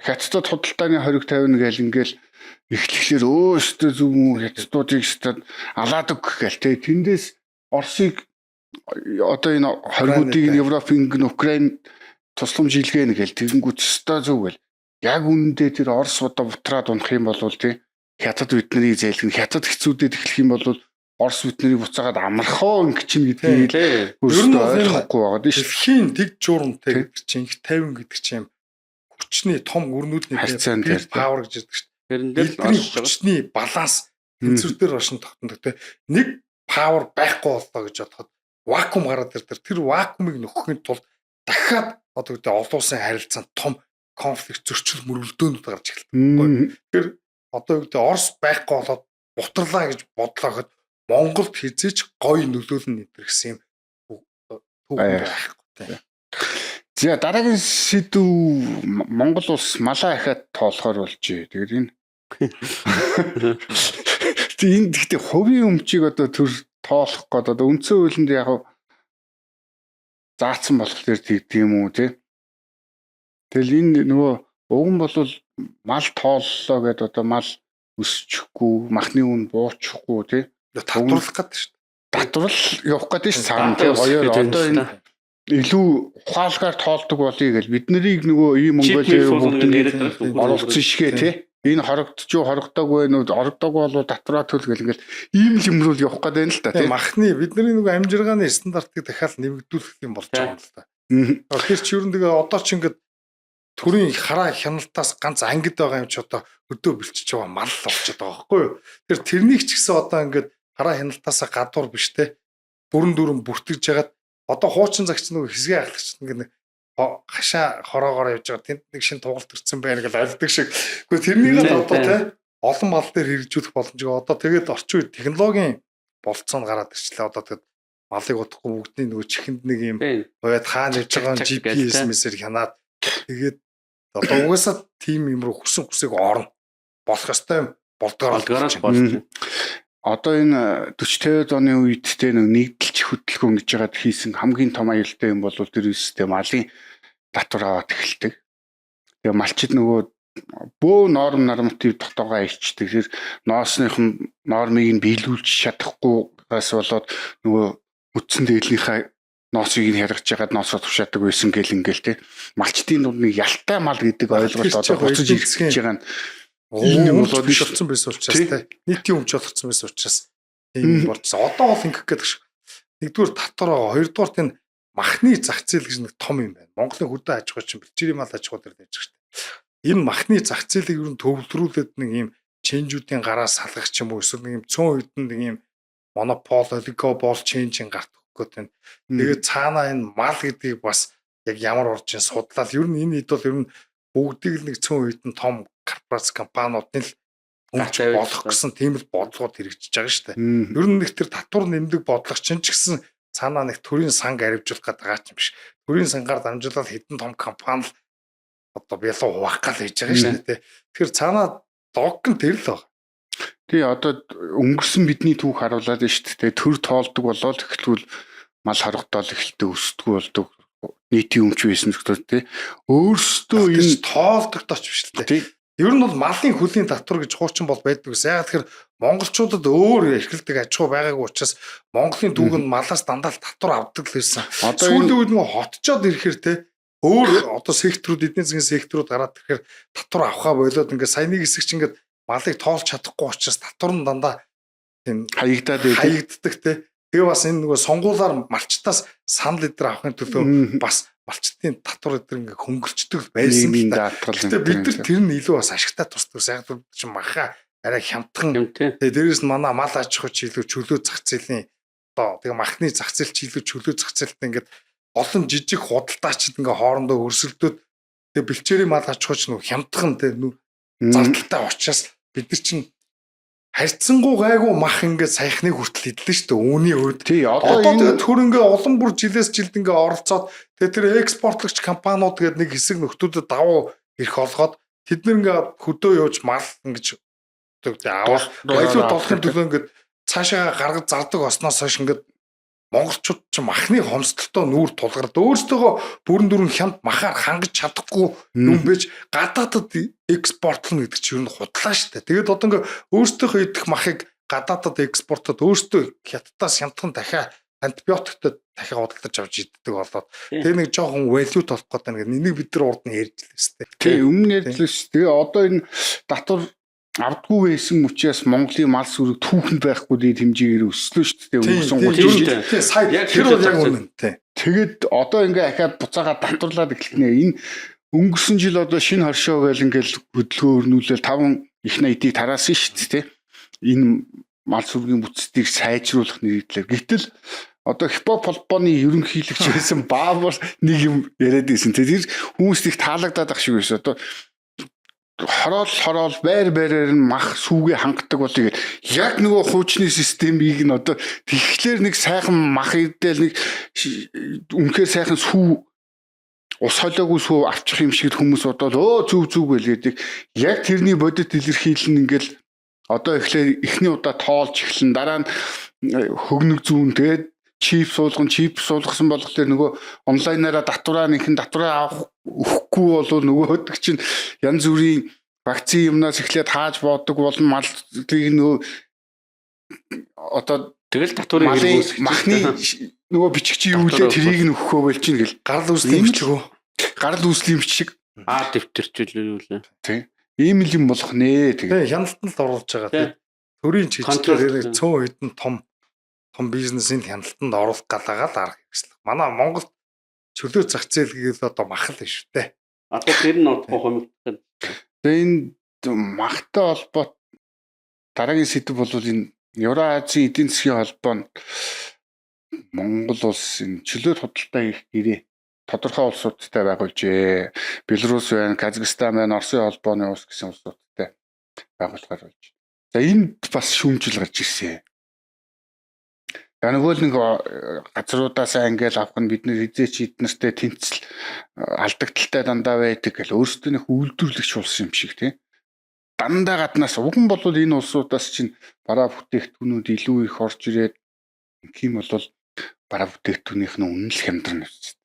хятадд худалдааны хориг тавина гээл ингээл эхлэхлээр өөстөө зүг мүү хятадуудыг стад алаад өг гээл тий. Тэндээс Оросыг одоо энэ хоригуудыг Европын Украин тусламж хийлгэнэ гээл тэгэнгүүт өстой зүг гээл. Яг үнэндээ тэр Орос удаа бутраад унах юм бол тий хятад биднийг зайлгэн хятад хэцүүдэд эхлэх юм бол Орос биднийг буцаагаад амархаа ингэчин гэдгийг өөрсдөө ойлгохгүй байгаа дээ шүү. Дэлхийн дэг журамтай гэдэг чинь их 50 гэдэг чинь хүчний том гүрнүүдний павер гэж ярьдаг шүү. Тэрэн дээр хүчний баланс тэнцвэрээр оршин тогтнодог те. Нэг павер байхгүй боллоо гэж бодоход вакуум гараад ирдэг. Тэр вакуумыг нөхөхийн тулд дахиад одоо гэдэг олон улсын харилцаанд том конфликт зөрчил мөрөлдөөнүүд гарч эхэлдэг. Тэр одоо юу гэдэг Орос байхгүй болоод бутарлаа гэж бодлооход Монголд хизээч гоё нөлөөлнө гэдэг гэсэн юм байхгүй. За дараагийн сэдв Монгол улс малаа ахаад тоолохоор болжээ. Тэгээд энэ энэ гэхдээ хувийн өмчийг одоо төр тоолох гээд одоо үндсэн хуулинд яг заасан болохоор тэгдэг юм уу тий. Тэгэл энэ нөгөө уг нь бол мал тооллоо гэдээ одоо мал өсчихгүй, махны үн буучихгүй тий. Татварлах гэдэг шүү дээ. Татвал явах гэдэг шүү цаана тий. Хоёроо одоо энэ илүү ухаалгаар тоолдог болъё гэл бид нарыг нөгөө ийм Монголын оруулсан шигээ тий. Энэ хорогдож юу хорогдоогүй нүүд орогдоогүй болоо татвараа төл гэл ингээл ийм л юм руу явах гэдэг юм л та тий. Махны бидний нөгөө амжиргааны стандартыг дахиад нэмэгдүүлэх юм болж байгаа юм л та. Тэгэхээр чи ер нь тэгээ одоо ч ингээд төрийн хараа хяналтаас ганц ангид байгаа юм чи одоо өдөө бэлчиж байгаа мал болчиход байгаа байхгүй юу. Тэр тэрнийг ч гэсэн одоо ингээд хараа хяналтаас гадуур биш те бүрэн дүүрэн бүртгэж жагаад одоо хуучин загч нөгөө хэсгээ ахлагч ингээд хашаа хороогоор явж байгаа тэнд нэг шин тугалт төрсэн байна гэж альдаг шиг. Гэхдээ тэрнийг одоо те олон мал дээр хэрэгжүүлэх боломжтой. Одоо тэгээд орчин үед технологийн болцоо гараад ирчлээ. Одоо тэгээд малыг удахгүй бүгдний нөгөө чихэнд нэг юм байгаад хаана явж байгаа GPS мессер хянаад тэгээд одоо угаасаа тим юм руу хүсэн хүсэг орно. Болох ёстой юм болдгоор болж. Одоо энэ 40-50 оны үед те нэгдэлч хөдөлгөөн гэж яагаад хийсэн хамгийн том аюултай юм бол тэр үстэй малын татвар аваад эхэлдэг. Тэгээ малчид нөгөө бөө норм норматив дотоогоо ичдэг. Тэр ноосныхон нормыг нь биелүүлж чадахгүйгээс болоод нөгөө үтсэн дээлийнхаа ноосыг нь харгаж ягаад ноосоо тушаадаг байсан гэл ингээл те. Малчдын дунд нэг ялтай мал гэдэг ойлголт одоо буцаж ирж байгаа нь ийм болоод болцсон байсан учраас те. Нийтийн өмч болгоцсон байсан учраас ийм болцсон. Одоо бол ингэх гэдэг шиг. Нэгдүгээр татвар, хоёрдугаар энэ махны зах зээл гэж нэг том юм байна. Монголын хөдөө аж ахуй чинь бэлчээрийн мал аж ахуй дээр байж байгаа шүү дээ. Энэ махны зах зээлийг ер нь төвлөрүүлээд нэг ийм ченжүүдийн гараас салгах ч юм уу эсвэл нэг юм цөөн хэдэн нэг ийм монопол, олигопол ченжийн гарт өгөх гэдэг. Тэгээд цаанаа энэ мал гэдгийг бас яг ямар орж ин судлаад ер нь энэ хэд бол ер нь бүгдийг л нэг цөөн хэдэн том корпорац компаниудын л өмч болох гэсэн тийм л бодлогод хэрэгжиж байгаа шүү дээ. Ер нь нэг тэр татвар нэмдэг бодлого чинь ч гэсэн цаанаа нэг төрийн санг аривжуулах гэдэг байгаа ч юм биш. Төрийн сангаар дамжуулаад хэдэн том компани л одоо бялуу хуваах гал хийж байгаа шүү дээ. Тэгэхээр цаанаа дог нь тэр л баг. Тий одоо өнгөрсөн бидний түүх харуулад нь шүү дээ. Төр тоолдог болоод эхлүүл мал харагдал эхэлдэг өсдгүү болдог. Нийтийн өмч байсан гэдэг тий. Өөрсдөө энэ тоолдогдооч биш л дээ. Ер нь бол малын хөлийн татвар гэж хуучин бол байдаг гэсэн. Яг тэгэхээр монголчуудад өөр эрхэлдэг аж ахуй байгаагүй учраас Монголын түүхэнд малаас дандаа л татвар авдаг л байсан. Сүүлийн үед нөгөө хотчоод ирэхээр те өөр одоо секторууд эдийн засгийн секторууд гараад ирэхээр татвар авахаа болоод ингээд саяны хэсэг чинь ингээд малыг тоолж чадахгүй учраас татвар нь дандаа тийм хаягддаг те. Тэгээ бас энэ нөгөө сонгуулаар малчтаас санал эдэр авахын төлөө бас малчтын татвар эдэр ингээ хөнгөлцдөг байсан юм да. Гэтэ бид нар тэр нь илүү бас ашигтай тусдаг. Яг чинь маха арай хямдхан. Тэгээ дээрээс нь манай мал аж ахуй чиглэл чөлөө зах зээлийн одоо тэгээ махны зах зээл чиглэл чөлөө зах зээлтэй ингээд олон жижиг худалдаачид ингээ хоорондоо өрсөлдөөд тэгээ бэлчээрийн мал аж ахуй ч нөгөө хямдхан тэгээ зардалтай учраас бид нар чинь харьцангуй гайгүй мах ингээд саяхныг хүртэл идлээ шүү дээ. Үүний үед. Тий, одоо тэгээд хөрөнгө олон бүр жилээс жилд ингээд оролцоод тэгээд тэр экспортлагч компаниуд гээд нэг хэсэг нөхдүүдэд давуу ирэх олгоод тэд нэг ингээд хөдөө явж мал ингэж авах баялууд олохын төлөө ингээд цаашаа гаргаж зардаг осноос хойш ингээд монголчууд ч махны хомсдолтой нүүр тулгард өөрсдөө бүрэн дүрэн хямд махаар хангаж чадахгүй юм бэж гадаадад экспортлно гэдэг чинь ер нь худлаа шүү дээ. Тэгээд одоо ингээ өөрсдөө идэх махыг гадаадад экспортлоод өөрсдөө хятадаас хямдхан дахиад антибиотиктэй дахиад худалдаж авч иддэг болоод тэр нэг жоохон валют олох гэдэг нэг бид нар урд нь ярьж лээ шүү дээ. Тий, өмнө ярьж лээ шүү. Тэгээ одоо энэ татвар авдгүй байсан учраас Монголын мал сүрэг түүхэнд байхгүй дээд хэмжээгээр өслөө шүү дээ. Өнгөрсөн 30 жил. Сая тэр бол яг үнэн. Тэгээд одоо ингээ ахаад буцаагаад татварлаад эхэлнэ. Энэ өнгөрсөн жил одоо шинэ хоршоо гээл ингээл хөдөлгөөн өрнүүлэл 5 их наядыг тараасан шүү дээ. Энэ мал сүргийн бүтцийг сайжруулах нэрээр. Гэтэл одоо хипхоп холбооны ерөнхийлөгч байсан Баабар нэг юм яриад байсан. Тэр хүмүүст их таалагдаад ах шиг байсан. Одоо хороол байр-байраар нь мах сүүгээ хангадаг болыг яг нөгөө хуучны системийг нь одоо тэгэхээр нэг сайхан мах идэл нэг үнэхээр сайхан сүү ус холоогүй сүү авчих юм шиг хүмүүс бодоод зүг гээл гэдэг яг тэрний бодит илэрхийлэл нь ингээл одоо эхний удаа тоолж эхлэн дараа нь хөгнөг зүүн тэгээд чип суулгасан болохоор нөгөө онлайнаараа татвараа нэгэн татвараа авах өгөхгүй болвол нөгөөдөг чинь янз бүрийн вакцины юмнаас эхлээд хааж боодог болон малыг нөгөө одоо тэгэл татварыг махны нөгөө бичгчийн юу лээ тэрийг нь өгөхөө болж чинь гэл гарал үүслэмчгөө гарал үүслийн бичиг дэвтэрчүүл юу лээ тий ийм л юм болох нэ тэгээ хяналтанд л оруулж байгаа тий төрийн чиглэлээр цөөн хэдэн том бизнесийн хяналтанд оруулах галагаад арга хэрэгслэх. Манай Монголд чөлөө зах зээл гэвэл одоо мах л шүү дээ. Одоо тэр нь утгах юм. Тэгээ энэ махтай холбоот дараагийн сэдв бол энэ Евразийн эдийн засгийн холбоонд Монгол улс энэ чөлөөт худалдаа хийх гэрээ тодорхой улсуудтай байгуулжээ. Беларусь байна, Казахстан байна, Оросын холбооны улс гэсэн улсуудтай байгуулгаар болж. За энд бас шүүмжил гарч ирсэн. Нөгөө нэг газруудаасаа ингээл авах нь бид нэр хизээч эднэртэй тэнцэл алдагдaltaй дандаа байдаг гэл өөрсдөө нэг үйлдвэрлэгч болсон юм шиг тий. Дандаа гаднаас уган бол энэ улсуудаас чинь бараа бүтээгдэхүүнүүд илүү их орж ирээд тийм бол бараа бүтээгдэхүүнийх нь үнэн л хямдран явчихсан.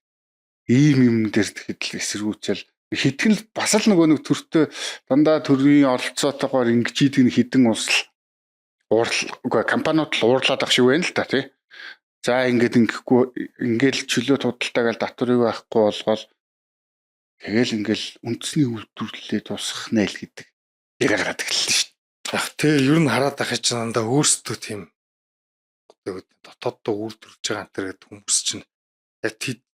Ийм юм дээр тэгэхэд л эсэргүүцэл хитгэн л бас л нөгөө нэг төртөө дандаа төрийн оролцоотойгоор ингэж идэг хідэн улс компаниуд л уурлаад ах шиг байна л та тий. За ингээд ингээл чөлөө худалдаагаар татварыг байхгүй болгоод тэгэл ингээл үндэсний үйлдвэрлэлээ тусгах найл гэдэг гаргаад эхэллээ шүү дээ. Яг тий ер нь хараад ахыг ч дандаа өөрсдөө тийм дотооддоо үйлдвэрлэж байгаа энэ гэдэг хүмүүс чинь яг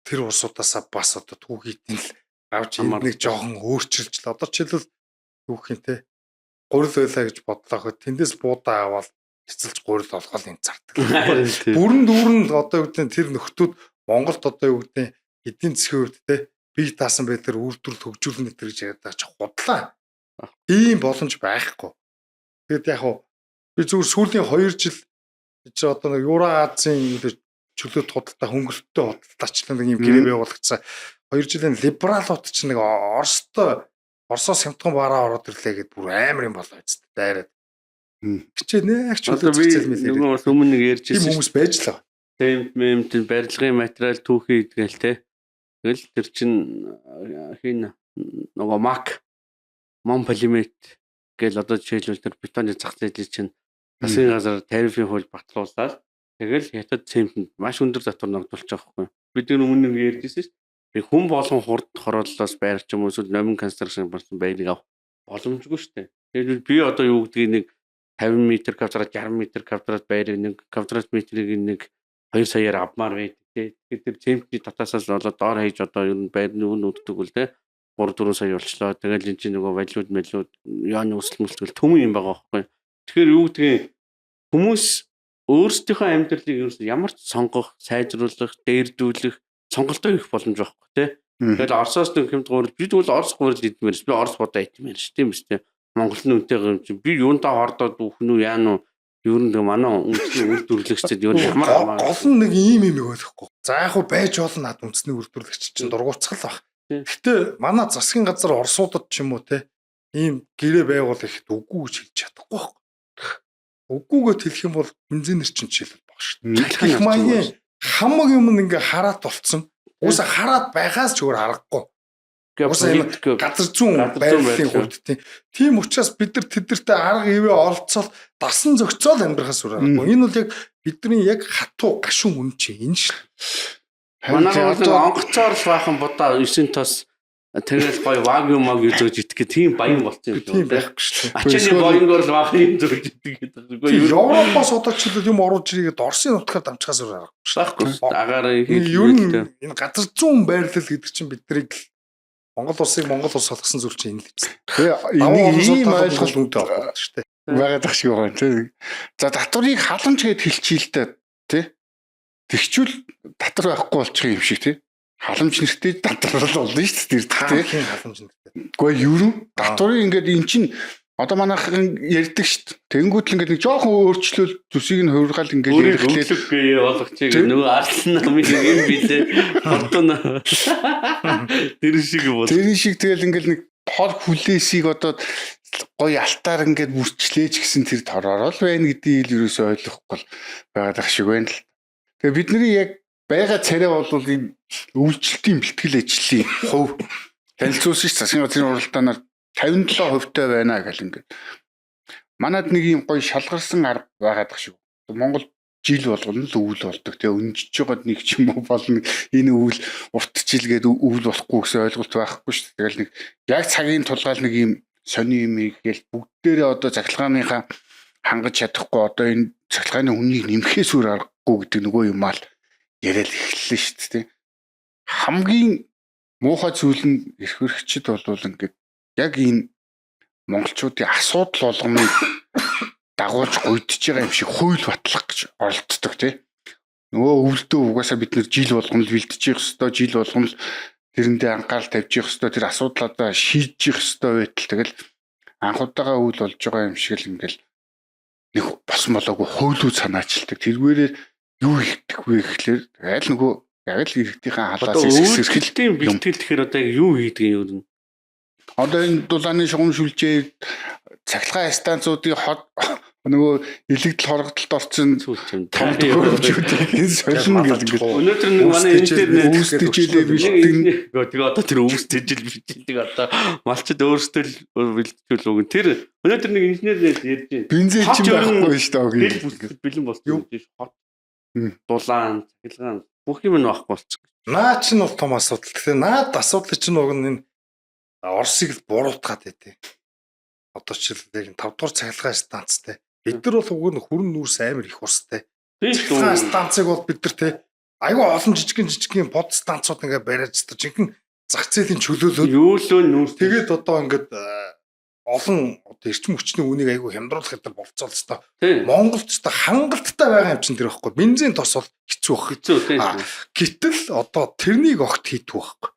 тэр улсуудаасаа бас одоо түүхийдэн л авч нэг жоохон өөрчилж л одоо жишээлбэл түүхийн тий гурил байлаа гэж бодлоо хөө тэндээс буудаа аваад эцэлж гурил олгол энэ зардаг. Бүрэн дүүрэн одоо юу гэдэг тэр нөхдүүд Монголд одоо юу гэдэг эдийн засгийн хувьд те бие даасан байдлаар үйлдвэрлэл хөгжүүлнэ гэж яриад байгаа ч худлаа. Ийм боломж байхгүй. Тэгэд яг хуу би зүгээр сүүлийн 2 жил чи одоо нэг Евразийн чөлөөт худалдаа хөнгөлөлттэй худалдаачлан нэг юм гэрээ байгуулагдсан. 2 жилийн либералууд ч нэг Оросоос хямдхан бараа ороод ирлээ гэд бүр амар юм болоо үст дайраад. Хичээ нэг ч одоо би нөгөө өмнө нэг ярьж ирсэн хүмүүс байж л байгаа. Тийм тийм барилгын материал түүхий идгээл те. Тэгэл тэр чин хин нөгөө Монполимет гэл одоо жишээлбэл тэр бетоны зах зээлийн чинь засгийн газар тарифын хууль батлуулаад тэгэл хятад цемент маш өндөр татвар ногдуулж байгаа байхгүй. Бид нэг өмнө нь ярьжсэн шүү дээ. Хүн болгон хурд хорооллоос байр ч юм уу эсвэл номин конструкшн болсон байрыг авах боломжгүй шүү дээ. Тэгэхээр би одоо юу гэдгийг нэг 50 м квадрат 60 м квадрат байрыг нэг квадрат метрийг нэг 2 саяар авмаар байдаг тий. Тэгэхээр тэр цементний татаасаас болоод доор хаяж одоо ер нь байрны үн өгдөг үл тий. 3-4 сая болчлоо. Тэгэл энэ чинь нөгөө валют мэлүүд яаны өсөл мөлтгөл төмөн юм байгаа байхгүй. Тэгэхээр юу гэдгийг хүмүүс өөрсдийнхөө амьдралыг ямар ч сонгох, сайжруулах, дээрдүүлэх сонголтоо хийх боломж байхгүй тий. Тэгэл Оросоос нэг хэмт гурил бид бол Орос гурил идмээрс би Орос бодоо идмээр ш тийм биз тий. Монголын үнэтэйгээ юм чи би юунтаа хордоод үхэн үү яана уу ер нь манай үндэсний үйлдвэрлэгчид ер нь ямар гол нь нэг ийм юм өгөхгүй. За яг хуу байж болно над үндэсний үйлдвэрлэгч чинь дургуутсгал баг. Гэтэ манай засгийн газар Оросуудад ч юм уу те ийм гэрээ байгуул ихэд үгүй гэж хэлж чадахгүй байхгүй. Үгүйгээ хэлэх юм бол бензинэр чинь жишээлбэл баг шүү дээ. Их маягийн хамаг юм ингээ хараат болцсон. Уусаа хараад байгаас ч өөр аргагүй. Гэхдээ газар зүүн байрлалын хувьд тийм учраас бид нар тэдэртээ арга ивэ олцол дасан зөгцөөл амьдрахаас өөр аргагүй. Энэ бол яг бидний яг хатуу гашуун үн чи энэ шүү. Манай онгоцоор л баахан будаа 9 тос тэгэл гоё вагю маг үзэж идэх гэх тийм баян болсон юм тийм байхгүй шүү. Ачааны боёнгоор л баахан юм зүрж идэх гэдэг. Европоос одоо ч юм оруулж ирээд Оросын нутгаар дамжихаас өөр аргагүй. Агаараа ер нь энэ газар зүүн байрлал гэдэг чинь биднийг Монгол улсыг Монгол улс болгосон зүйл чинь энэ л гэсэн. Тэгээ ийм ойлголт үнэтэй байна шүү дээ. Байгаад ах шиг байгаа юм тий. За татварыг халамж гэд хэлчихээ л дээ тий. Тэгчүүл татвар байхгүй болчих юм шиг тий. Халамж нэртэй татвар л болно шүү дээ тий. Халамж нэртэй. Гэхдээ юу татварыг ингээд эн чинь одоо манайхан ярьдаг шүү дээ. Тэнгүүд л ингээд нэг жоохон өөрчлөл зүсийг нь хувиргаал ингээд хэрэглэх бие болгочих нөгөө арслан намын юм билээ. Хортон. Тэр шиг бол. Тэр шиг тэгэл ингээд нэг хор хүлээсийг одоо гоё алтаар ингээд бүрчлээж гисэн тэр тороор л байна гэдгийг л ерөөсөй ойлгохгүй байгаад ах шиг байна л. Тэгээ бидний яг байгаа царай бол энэ үйлчлэлтийн бэлтгэл ажлын хувь танилцуулсан ш засгийн газрын уралдаанаар 57% байна гэл ингээд. Манад нэг юм гоё шалгарсан арга байгаад ах шиг. Монгол жил болгоно л өвөл болдог. Тэгээ өнжиж байгаад нэг ч юм уу болно. Энэ өвөл урт жилгээд өвөл болохгүй гэсэн ойлголт байхгүй ш. Тэгэл нэг яг цагийн тулгаал нэг юм сони юм гээл бүгдээрээ одоо цахилгааныхаа хангаж чадахгүй одоо энэ цахилгааны хүнийг нэмэхээс өөр аргагүй гэдэг нөгөө юм аа л яриад эхэллээ шүү дээ. Хамгийн муухай зүйл нь эрх хөрөгчд болвол ингээд яг энэ монголчуудын асуудал болгоныг дагуулж гойдж байгаа юм шиг хууль батлах гэж оролддог тий. Нөгөө өвөлдөө угаасаа бид нэр жил болгоно л бэлдэж явах ёстой, жил болгоно л тэрэндээ анхаарал тавьж явах ёстой, тэр асуудлуудаа шийдэж явах ёстой байтал тэгэл анх удаага үйл болж байгаа юм шиг л ингээл нэг бос молоогүй хуйлуу санаачилдаг. Тэргээрээ юу хийх вэ гэхлээр аль нөгөө яг л иргэдийнхэн халаас эсэрхэлтийн бэлтгэл тэгэхээр одоо юу хийдэг юм бэ? Одоо энэ дулааны шугам шүлжээ цахилгаан станцуудын хот нөгөө илэгдэл хоргодолд орсон том төхөөрөмжүүдийг солино гэдэг. Өнөөдөр нэг манай интернет үүсдэжлээ бэлтгэн. Тэгээ одоо тэр үүсдэжл бэлтгэдэг одоо малчд өөрсдөө л бэлтгэл үг. Тэр өнөөдөр нэг инженер ярьж байна. Бензин чинь байхгүй шүү дээ. Бэлэн болсон юм биш хот. Дулаан, цахилгаан бүх юм нь байхгүй болчихсон. Наа чинь бол том асуудал. Тэгэхээр наад асуудал чинь уг нь энэ Оросыг л буруутгаад байдیں۔ Одоо ч л 5 дугаар цахилгаан станцтай. Бид нар бол уг нь хүрэн нүүрс амар их устай. Цахилгаан станцыг бол бид нар те аюу олон жижигэн под станцууд ингээ бариад та жинхэнэ зах зээлийн чөлөөлөд юулөө нүүрс. Тэгээд одоо ингээд олон одоо эрчим хүчний үнийг аюу хямдруулах гэдэг болцоолстой. Монголд ч хангалттай байгаа юм чинь тэр байхгүй. Бензин тос бол хэцүү баг. Гэтэл одоо тэрнийг огт хийдэх байхгүй.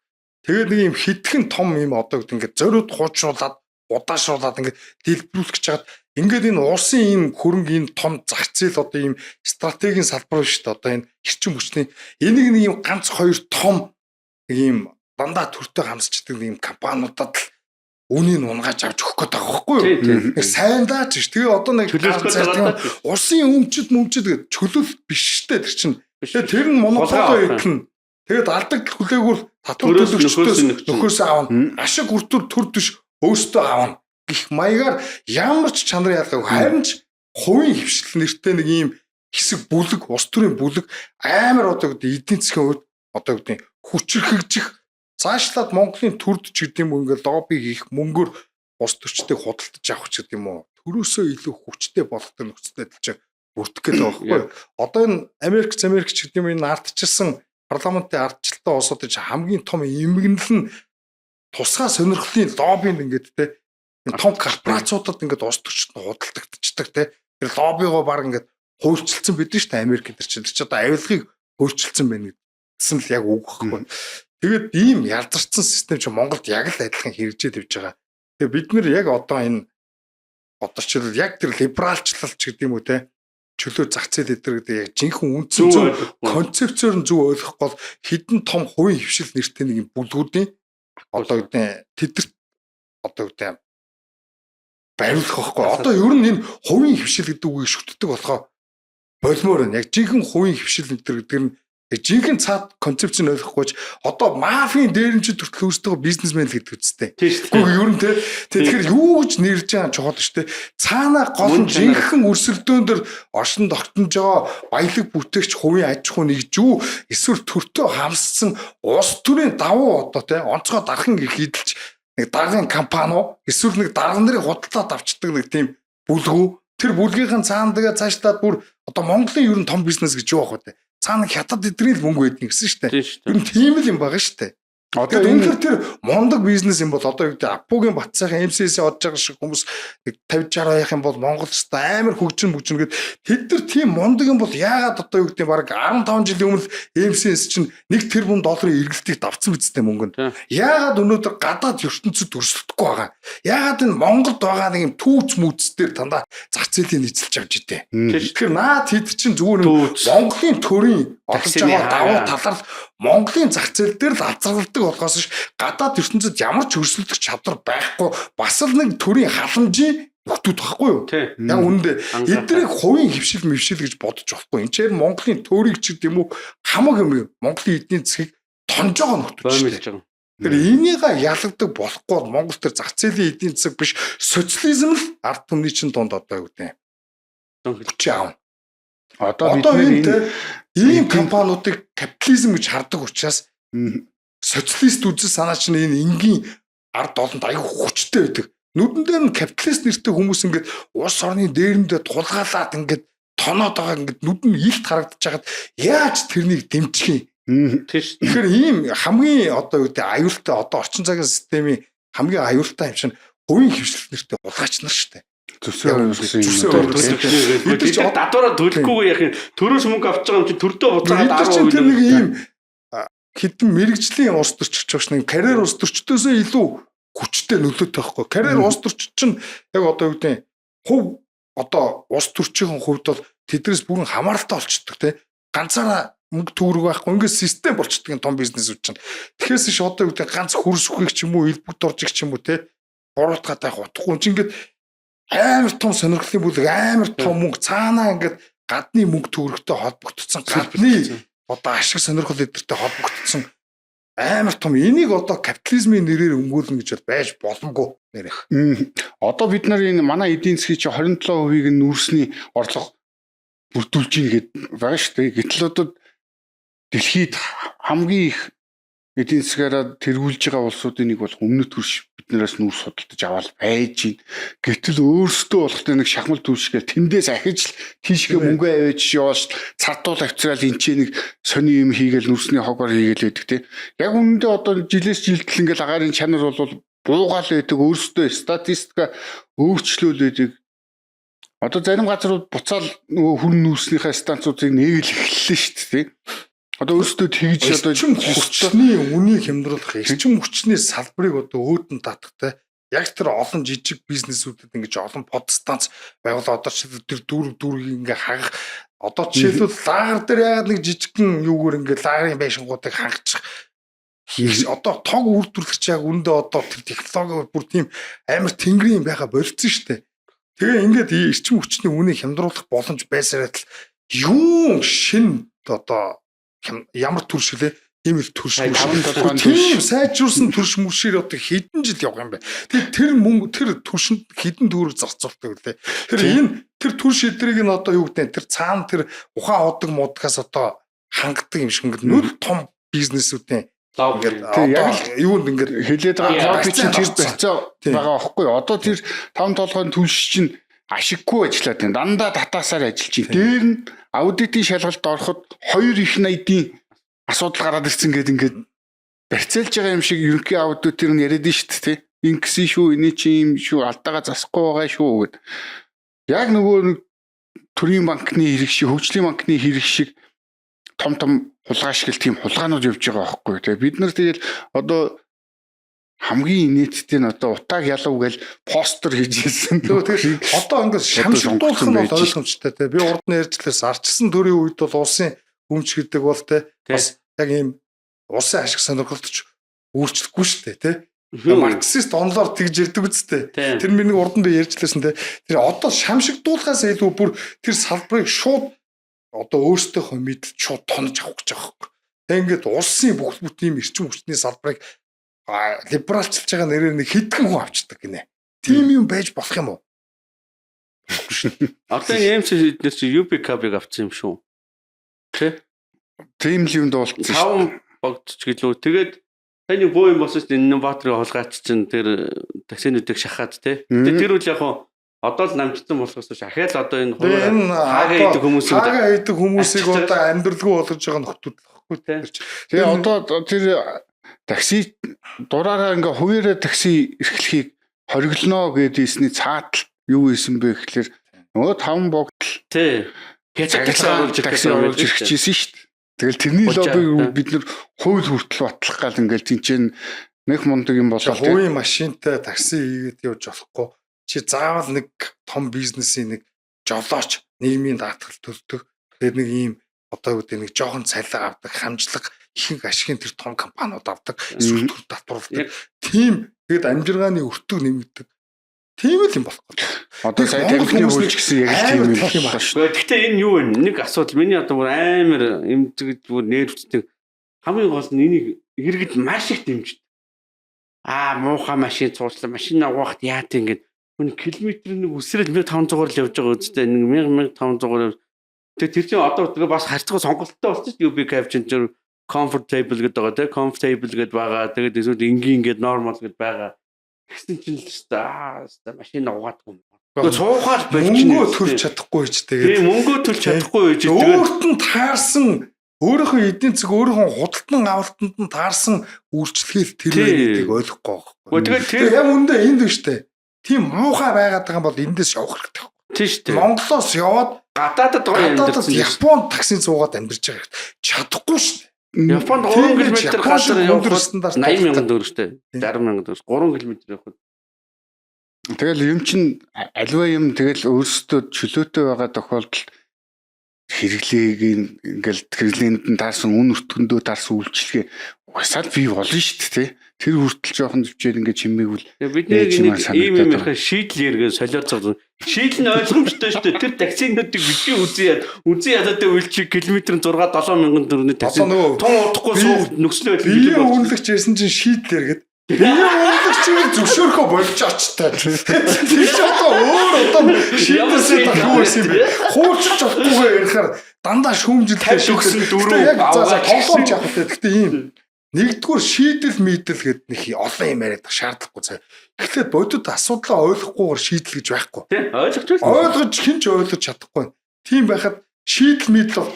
Тэгээд нэг юм хитгэн том юм одоо ингээд зориуд хуучруулад удаашруулад ингээд дэлбэрүүлэх чад ингээд энэ улсын ийм хөрөнгө энэ том зах зээл одоо ийм стратегийн салбар шүү дээ. Одоо энэ эрчим хүчний энийг нэг юм ганц хоёр том нэг ийм дандаа төртөө хамсчдаг нэг юм компаниудад л үнийг унгааж авч өгөх гээд байгаа байхгүй юу? Сайн даач ш. Тэгээ одоо нэг улсын өмчөд гэдэг чөлөөлөлт биш шүү дээ тэр чинь. Тэгээ тэр нь монополи идэх. Тэгээд алдаг хүлээгүүр татвар төлөгчдөөс нөхөөс аавна. Ашиг хүртүр төр төш өөртөө аавна. гэх маягаар ямар ч чанарын ялгаагүй харин ч хувийн хвшил нэртэй нэг ийм хэсэг бүлэг, улс төрийн бүлэг амар одоо гэдэг эдийн засгийн хувьд одоо гэдэг хүчрхэгжих цаашлаад Монголын төрд ч гэдэг юм уу ингээд лобби хийх мөнгөөр улс төрчдийг худалдаж авах ч гэдэг юм уу төрөөсөө илүү хүчтэй болгох нөхцөл байдал чинь бүрдэх гээд байгаа байхгүй. Одоо энэ Америк ч гэдэг юм энэ ардчилсан парламентын ардчлалтай улсуудын хамгийн том эмгэнэл нь тусгай сонирхлын лоббинд ингээд те энэ том корпорациудад ингээд улс төрчд худалдагдчихдаг те тэр лоббигоо баг ингээд хуульчилсан бидэн шүү дээ Америк гэдэг чинь тэр чи одоо авилгыг хуульчилсан байна гэсэн л яг үг байхгүй. Тэгээд ийм ялзарсан систем чи Монголд яг л адилхан хэрэгжээд явж байгаа. Тэгээ бид нэр яг одоо энэ одоочл яг тэр либералчлал ч гэдэг юм уу те чөлөө зах зээл эдэр гэдэг яг жинхэнэ үндсэн зөв концепцоор нь зөв ойлгохгүй бол хідэн том хувийн хвшил нэртэй нэг юм бүлгүүдийн одоо гэдэг тэдэрт одоо гэдэг бариулах байхгүй. Одоо ер нь энэ хувийн хвшил гэдэг үгийг шүтдэг болохоо болмоор байна. Яг жинхэнэ хувийн хвшил эдэр гэдэг нь жинхэнэ цаад концепц нь ойлгохгүйч одоо мафийн дээрэмчид хүртэл өөрсдөө бизнесмен л гэдэг үстэй. Гэхдээ ер нь тэгэхээр юу гэж нэрлэж байгаа чухал шүү дээ. Цаана гол нь жинхэнэ өрсөлдөөн дээр оршин тогтнож байгаа баялаг бүтээгч хувийн аж ахуй нэгж юу эсвэл төртөө хамссан улс төрийн давуу одоо онцгой дархан ирэх идэлж нэг даргын компани эсвэл нэг дарга нарын худалдаад авчдаг нэг тийм бүлгүү тэр бүлгийн цаана тэгээ цаашлаад бүр одоо Монголын ер нь том бизнес гэж юу ах вэ? Цаана хятад эдрийн л мөнгө байдгийг гэсэн шүү дээ. Ер нь тийм л юм байгаа шүү дээ. Одоо энэ тэр мондог бизнес юм бол одоо юу гэдэг Апугийн Батцайхан MCS-ийн одж байгаа шиг хүмүүс 50-60 явах юм бол Монгол ч амар хөгжин гэд тэд нар тийм мондог юм бол яагаад одоо юу гэдэг баг 15 жилийн өмнө MCS чинь 1 тэрбум долларын эргэлтийг давцсан бидтэй мөнгөнд. Яагаад өнөөдөр гадаад ертөнцид өрсөлдөхгүй байгаа? Яагаад энэ Монголд байгаа нэг юм түүц мүцээр дандаа зах зээлийн нийцэлж авч идэв. Тэгэхээр наад хэд чинь зүгээр Монголын төрийн олж байгаа давуу талаар Монголын зах зээл дээр л алзарладаг болохоос ш гадаад ертөнцид ямар ч өрсөлдөх чадвар байхгүй бас л нэг төрийн халамжийн нөхдүүд байхгүй юу? Яг үүндээ эднийг хувийн хвшил гэж бодож болохгүй. Энд чинь Монголын төрийг ч гэдэм үү хамаг юм. Монголын эдийн засгийг тонж байгаа нөхдүүд шүү дээ. Тэр энийг ялгадаг болохгүй бол Монгол төр зах зээлийн эдийн засаг биш социализм л ард түмний чинь донд одоо юу гэдэг. Хүч аав. Одоо бид энэ ийм компаниудыг капитализм гэж хардаг учраас социалист үзэл санаа чинь энэ энгийн ард олонд аягүй хүчтэй байдаг. Нүдэн дээр нь капиталист нэртэй хүмүүс ингээд улс орны дээрэндээ тулгаалаад ингээд тоноод байгаа ингээд нүд нь илт харагдаж хагаад яаж тэрнийг дэмжих юм? Тэгэхээр ийм хамгийн одоо юу гэдэг аюултай одоо орчин цагийн системийн хамгийн аюултай юм чинь хувийн хвшил нэртэй хулгайч нар шүү дээ. Зүсээ бид ч дадвараа төлөхгүйгээр яг төрөөс мөнгө авч байгаа юм чи төрдөө буцаагаад 10% тэр нэг ийм хэдэн мэрэгжлийн улс төрчч багш нэг карьер улс төрчдөөсөө илүү хүчтэй нөлөөтэй байхгүй. Карьер улс төрч чинь яг одоо юу гэдэг хувь одоо улс төрчийн хувьд бол тэдрээс бүрэн хамааралтай болчдөг тий. Ганцаараа мөнгө төгрөг байхгүй ингээд систем болчдөг том бизнесүүд чинь. Тэгэхээс ш одоо юу гэдэг ганц хөрс үхэх ч юм уу элбэгт орж их ч юм уу тий. Буруутгаад байх утгагүй чи ингээд амар том сонирхлын бүлэг амар том мөнгө цаанаа ингээд гадны мөнгө төгрөгтэй холбогдсон гадны одоо ашиг сонирхол эдэртэй холбогдсон амар том энийг одоо капитализмын нэрээр өмгөөлнө гэж байж боломгүй нэрэх. Одоо бид нар энэ манай эдийн засгийн чи 27%-ийг нүүрсний орлого бүрдүүлж ийн гэд байгаа шүү дээ. Гэтэл одоо дэлхийд хамгийн их эдийн засгаараа тэргүүлж байгаа улсуудын нэг бол өмнөд хөрш биднээс нүүрс судалдаж аваад байж ийн. Гэтэл өөрсдөө болохтой нэг шахмал түлшгээр тэндээс ахиж л тийшгээ мөнгө аваач явааш цартуул авчраал энэ ч нэг сони юм хийгээл нүрсний хогоор хийгээл байдаг те. Яг үүндээ одоо жилээс жилдэл ингээл агаарын чанар бол буугаал байдаг өөрсдөө статистика өөрчлөл байдаг. Одоо зарим газрууд буцаал нөгөө хүн нүүрснийхээ станцуудыг нээл эхэллээ шүү дээ. Одоо өөрсдөө тэгж одоо хүчний үнийг хямдруулах эрчим хүчний салбарыг одоо өөдөн татахтай яг тэр олон жижиг бизнесүүдэд ингэж олон подстанц байгуулаад одоо ч тэр дүүргийг ингээ хагах одоо жишээлбэл лагер дээр яагаад нэг жижигхэн юугээр ингээ лагерын байшингуудыг хангах хийж одоо тог үйлдвэрлэгч яг үндэ одоо тэр технологи бүр тийм амар тэнгэрийн байха болцсон шүү дээ. Тэгээ ингээд эрчим хүчний үнийг хямдруулах боломж байсараад л юу шин одоо ямар төршөлөө ийм л төрш Сая мөшир. 5-7 Тийм сайжруулсан төрш мөшир одоо хэдэн жил явах юм бэ? Тэгээд тэр мөнгө тэр төршөнд хэдэн төгрөг зарцуулдаг үлээ. Тэр төрш эдрийг нь одоо юу гэдэг тэр цаана тэр ухаан ходог модгаас одоо хангадаг юм шиг ингээд нүд том бизнесүүдийн ингээд яг л юунд ингээд хэлээд байгаа лобби чинь тэр барьцаа байгаа байхгүй юу? Одоо тэр 5-7 төлш чинь ашиггүй ажиллаад байна. Дандаа татаасаар ажиллаж байна. Дээр нь аудитын шалгалт ороход 2 их найдын асуудал гараад ирсэн гэдэг ингээд барьцаалж байгаа юм шиг ерөнхий аудитор нь яриад нь шүү дээ. Ингэсэн шүү, энэ чи юм шүү, алдаага засахгүй байгаа шүү гэд. Яг нөгөө төрийн банкны хэрэг шиг, хөгжлийн банкны хэрэг шиг том хулгайшгил тийм хулгаанууд явж байгаа байхгүй юу? Тэгээ бид нар тэгэл одоо хамгийн инээдтэй нь одоо утааг ялав гээл постэр хийжсэн. Тэгэхээр одоо ингээд шамшигдуулах нь бол ойлгомжтой те. Би урд нь ярьжлээс арчсан төрийн үед бол улсын өмч гэдэг бол те бас яг ийм улсын ашиг сонирхолтч өөрчлөхгүй шүү дээ те. Марксист онлоор тэгж ирдэг үстэй. Тэр миний урд нь би ярьжлээсэн те. Тэр одоо шамшигдуулахаас илүү бүр тэр салбарыг шууд одоо өөртөөхөө мэд шууд тонож авах гэж байгаа юм. Тэг ингээд улсын бүх тийм эрчим хүчний салбарыг либералчилж байгаа нэрээр нэг хэдхэн хүн авчдаг гинэ. Тийм юм байж болох юм уу? Одоо έμс эдгээр чи UB Cup-ыг авсан юм шүү. Тийм л юм дуулсан шүү. 5 богдч гэлөө. Тэгээд таны боо юм босож инноваторыг хулгайч чинь тэр таксинуудыг шахаад те. Тэр үл яг одоо л намжсан болохоос шахаад одоо энэ хаагаа идэх хүмүүсийг одоо амьдралгүй болгож байгаа нөхдүүд баггүй те. Тэгээ одоо тэр такси дураараа ингээ хуваараа такси эрхлэхийг хориглоно гэдээсний цаатал юу исэн бэ гэхэлэр нөгөө 5 богдол тий такси оруулж ирчихсэн шүү дээ. Тэгэл тэрний лоббиг бид нэр хууль хүртэл батлах гал ингээл тэнцэн нэг мундаг юм болоо тий. Хувийн машинтай такси хийгээд явж болохгүй. Чи заавал нэг том бизнесийн нэг жолооч нийгмийн даатгал төлдөг. Тэгээд нэг ийм одоо юу гэдэг нэг жоохон цалин авдаг хамжлага ихэнх ашигын тэр том компаниуд авдаг сүлтүр татварладаг. Тийм тэгээд амжиргааны өртөг нэмэгдэг. Тийм л юм болох гэдэг. Одоо сая тамхины хөлж гэсэн яг тийм юм байна шүү. Гэхдээ энэ юу вэ? Нэг асуудал миний одоо бүр амар эмзэг бүр нервчдэг. Хамгийн гол нь энийг хэрэгэд маш их дэмждэг. Муухай машин цууслаа машин авахт яа тийм ингээд хүн километр нэг үсрэл 1500-аар л явж байгаа үстэй 1500-аар. Тэгээ тэр чинь одоо тэгээ бас харьцангуй сонголттой болсон шүү дээ. UB Cup чинь comfortable гэдэг байгаа тийм comfortable гэдэг байгаа. Тэгээд эсвэл энгийн ингээд normal гэдэг байгаа. Тэгсэн чинь л шүү машин угаадгүй. Тэгээ цуухаар мөнгөө төлж чадахгүй ч тэгээд. Тийм мөнгөө төлж чадахгүй байж тэгээд өөрт нь таарсан өөрийнхөө эдийн засаг өөрийнхөө худалдан авалтанд нь таарсан үйлчлэгээл тэр байдгийг ойлгохгүй байгаа. Тэгээд яг үндэ энд биш үү? Тийм муухай байгаад байгаа юм бол эндээс явах хэрэгтэй. Тийм шүү дээ. Монголоос яваад гадаадад амьдарсан Японд таксин цуугаад амьдарч байгаа. Чадахгүй шүү дээ. Японд 3 км газар явах стандарт 80,000 төгрөг шүү дээ. 60,000 төгрөг 3 км явах. Тэгэл юм чин аливаа юм тэгэл өөрсдөө чөлөөтэй байгаа тохиолдолд хэрэглээг ингээл хэрэглээнд нь таарсан үн өртгөндөө таарсан үйлчлэгээ угсаал бий болно шүү дээ. Тэр хүртэл жоохон зөвчээр ингээд чимээгвэл бидний ийм их шийдэл яргээ солиод цаа. Шийдэл нь ойлгомжтой шүү дээ. Тэр таксинуудыг бидний үзэн ядаад үйлчиг километр 6-7,000 төгрөний такси. Тун удахгүй суух нөхцөл байдал бие үнэлэгч ярьсан чинь шийдэл яргээд бие үнэлэгчээр зөвшөөрөхөө болж очтой. Тэр ч одоо өөр шийдэлсээ тахуулсан юм бэ. Хуурчж чадахгүйгээр ярихаар дандаа шүүмжилтэй шүүгсэн дөрөв аваад тоглоомж явах хэрэгтэй. Гэхдээ ийм нэгдүгээр шийдэл мэдэл гэдэг нэг олон юм яриад шаардлагагүй цаа. Эхлээд бодит асуудлаа ойлгохгүйгээр шийдэл гэж байхгүй. Тийм ойлгож байна. Ойлгож хинч ойлгож чадахгүй. Тийм байхад шийдэл мэдэл бол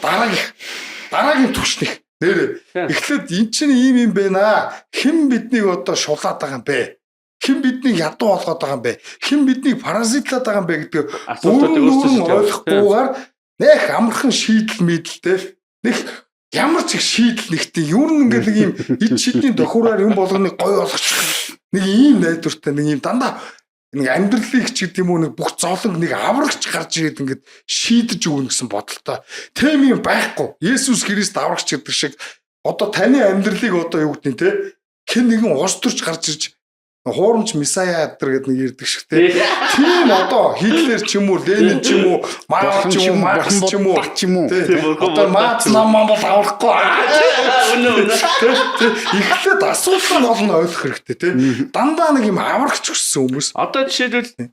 дараагийн түвшних. Нэрээ. Эхлээд эн чинь ийм юм байна. Хэн биднийг одоо шулаад байгаа юм бэ? Хэн биднийг ядуу болгоод байгаа юм бэ? Хэн биднийг паразитлаад байгаа юм бэ гэдэг өөрөөр ойлгохгүйгээр нэг амархан шийдэл мэдэлтэй нэг ямар ч их шийдэл нэгтэй юу нэг ийм эд шидний тохиураар юм болгоныг гой болгочих нэг ийм найдвартай нэг ийм дандаа нэг амьдралыг ч гэдэг юм уу нэг бүх зовлон нэг аврагч гарч ирээд ингээд шийдэж өгнө гэсэн бодолтой. Тэм юм байхгүй. Есүс Христ аврагч гэдэг шиг одоо таны амьдралыг одоо юу гэдэг нь те хэн нэгэн ус төрч гарч ирж Хуурамч Месая адэр гэдэг нэг ирдэг шиг те. Тийм одоо Хитлер ч юм уу, Ленин ч юм уу, Мао ч юм уу, Маркс ч юм уу, одоо Мац намаа бол аврахгүй. Ихлээд асуудал нь олон ойлгох хэрэгтэй те. Дандаа нэг юм аврагч гэсэн хүмүүс. Одоо жишээлбэл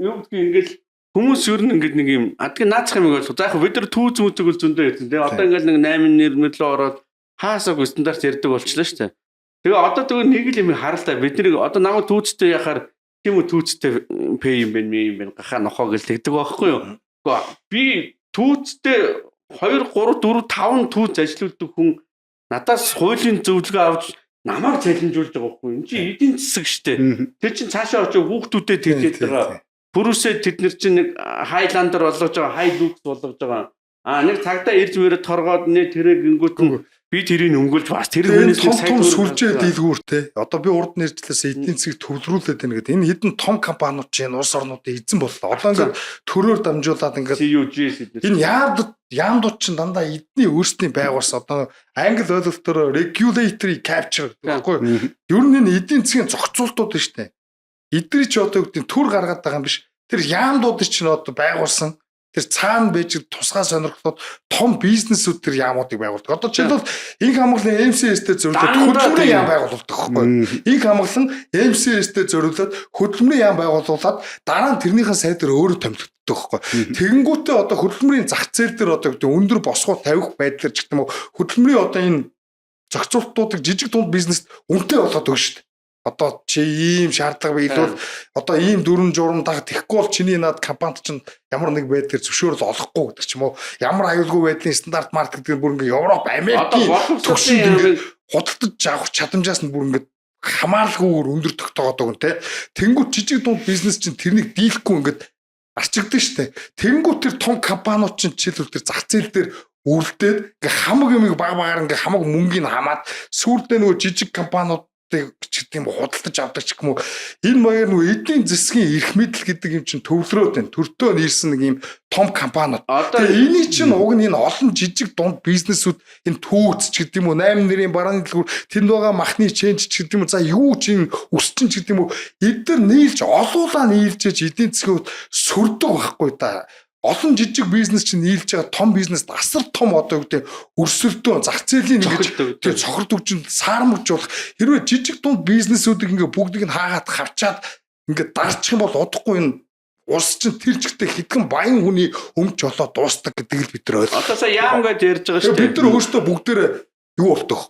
юу гэдгийг ингээл хүмүүс ер нь ингээд нэг юм адгийн наацх юм бол за яг бид нар түүз мүзэг бол зөндөө ярьсан те. Одоо ингээд нэг 8 нэр мэдлөө ороод хаасаагүй стандарт ярьдаг болчихлоо шүү дээ. Тэгээ одоо тэгвэл нэг л юм харалтаа бид нэг одоо намайг түүцтэй яхаар тийм үү түүцтэй пэй юм бэ юм бэ гахаа нохоо гэл тэгдэг байхгүй юу. Би түүцтэй 2 3 4 5 түүц ажилладаг хүн надаас хуулийн зөвлөгөө авч намайг цалинжуулж байгаа байхгүй юу. Энд чинь эдийн засаг штэ. Тэр чинь цаашаа очиж хүүхдүүдэд тэгээд байгаа. Бүрүсээ тэд нар чинь нэг хайландер болгож байгаа, хайлукс болгож байгаа. Нэг цагдаа ирж мөрөд торгоод нэ тэрэг гингүүт нь би тэрийг өнгөлж бас тэр хүнээс том сүлжээ дийлгүүр те. Одоо би урд нэрчлээс эдийн засгийг төвлөрүүлээд байна гэдэг. Энэ хэдэн том компаниуд чинь улс орнуудын эзэн боллоо. Одоо ингээд төрөөр дамжуулаад ингээд энэ яамдууд чинь дандаа эдний өөрсдийн байгуулс одоо англи ойлголтоор regulatory capture гэхгүй. Ер нь энэ эдийн засгийн зохицуултууд нь штэ. Эдгээр чи одоо үгдийн төр гаргаад байгаа юм биш. Тэр яамдууд чинь одоо байгуулсан тэр цаана байж тусгай сонирхлоод том бизнесүүд тэр яамуудыг байгуулдаг. Одоо жишээлбэл инх хамгааллын MCS-тэй зориулаад хөдөлмөрийн яам байгуулдаг байхгүй. Инх хамгааллан MCS-тэй зориулаад хөдөлмөрийн яам байгуулуулаад дараа нь тэрнийхэн сайд дээр өөрөө томилогддог байхгүй. Тэгэнгүүтээ одоо хөдөлмөрийн зах зээл дээр одоо өндөр босгоо тавих байдлаар ч гэх юм уу хөдөлмөрийн одоо энэ зохицуултуудыг жижиг дунд бизнест үнэтэй болгоод өгнө шүү дээ. Одоо чи ийм шаардлага биелүүл одоо ийм дүрм журам даг тэхгүй бол чиний над компанид чинь ямар нэг байдлаар зөвшөөрөл олохгүй гэдэг ч юм уу ямар аюулгүй байдлын стандарт марк гэдэг нь бүр ингээ Европ Америкийн төвшин худалдаж авах чадамжаас нь бүр ингээ хамааралгүйгээр өндөр тогтоогоод өгнө те. Тэнгүүт жижиг дунд бизнес чинь тэрнийг дийлэхгүй ингээ арчигддаг штэ. Тэнгүүт тэр том компаниуд чинь жишээлбэл тэр зах зээл дээр үрдээд ингээ хамаг юмыг баг ингээ хамаг мөнгөний хамаад сүрдээ нөгөө жижиг компаниуд ч гэдэг юм худалдаж авдаг ч юм уу энэ маяг нөгөө эдийн засгийн эрх мэдэл гэдэг юм чинь төвлөрөөд байна. Төртөө нэрсэн нэг юм том компаниуд. Тэгээ эний чинь уг нь энэ олон жижиг дунд бизнесүүд энэ түүц ч гэдэг юм уу 8 нэрийн барааны дэлгүүр тэнд байгаа махны ченж ч гэдэг юм уу за юу ч юм өсчин ч гэдэг юм уу эдгээр нийлж олуулаа нийлжээж эдийн засгийн сүрдэг байхгүй да. Олон жижиг бизнес чинь нийлж байгаа том бизнест асар том одоо гэдэг өрсөлдөөн зах зээлийн ингэж тэр цохор төвчөнд саармагжуулах хэрвээ жижиг дунд бизнесүүдийг ингээ бүгдийг нь хаагаад хавчаад ингээ дарчих юм бол удахгүй энэ улс чинь тэр чигтээ хэдхэн баян хүний өмч болоо дуустдаг гэдгийг л бид нар ойлгох. Одоо сая яам гэж ярьж байгаа шүү дээ. Бид нар өөрсдөө бүгдээрээ юу болтох?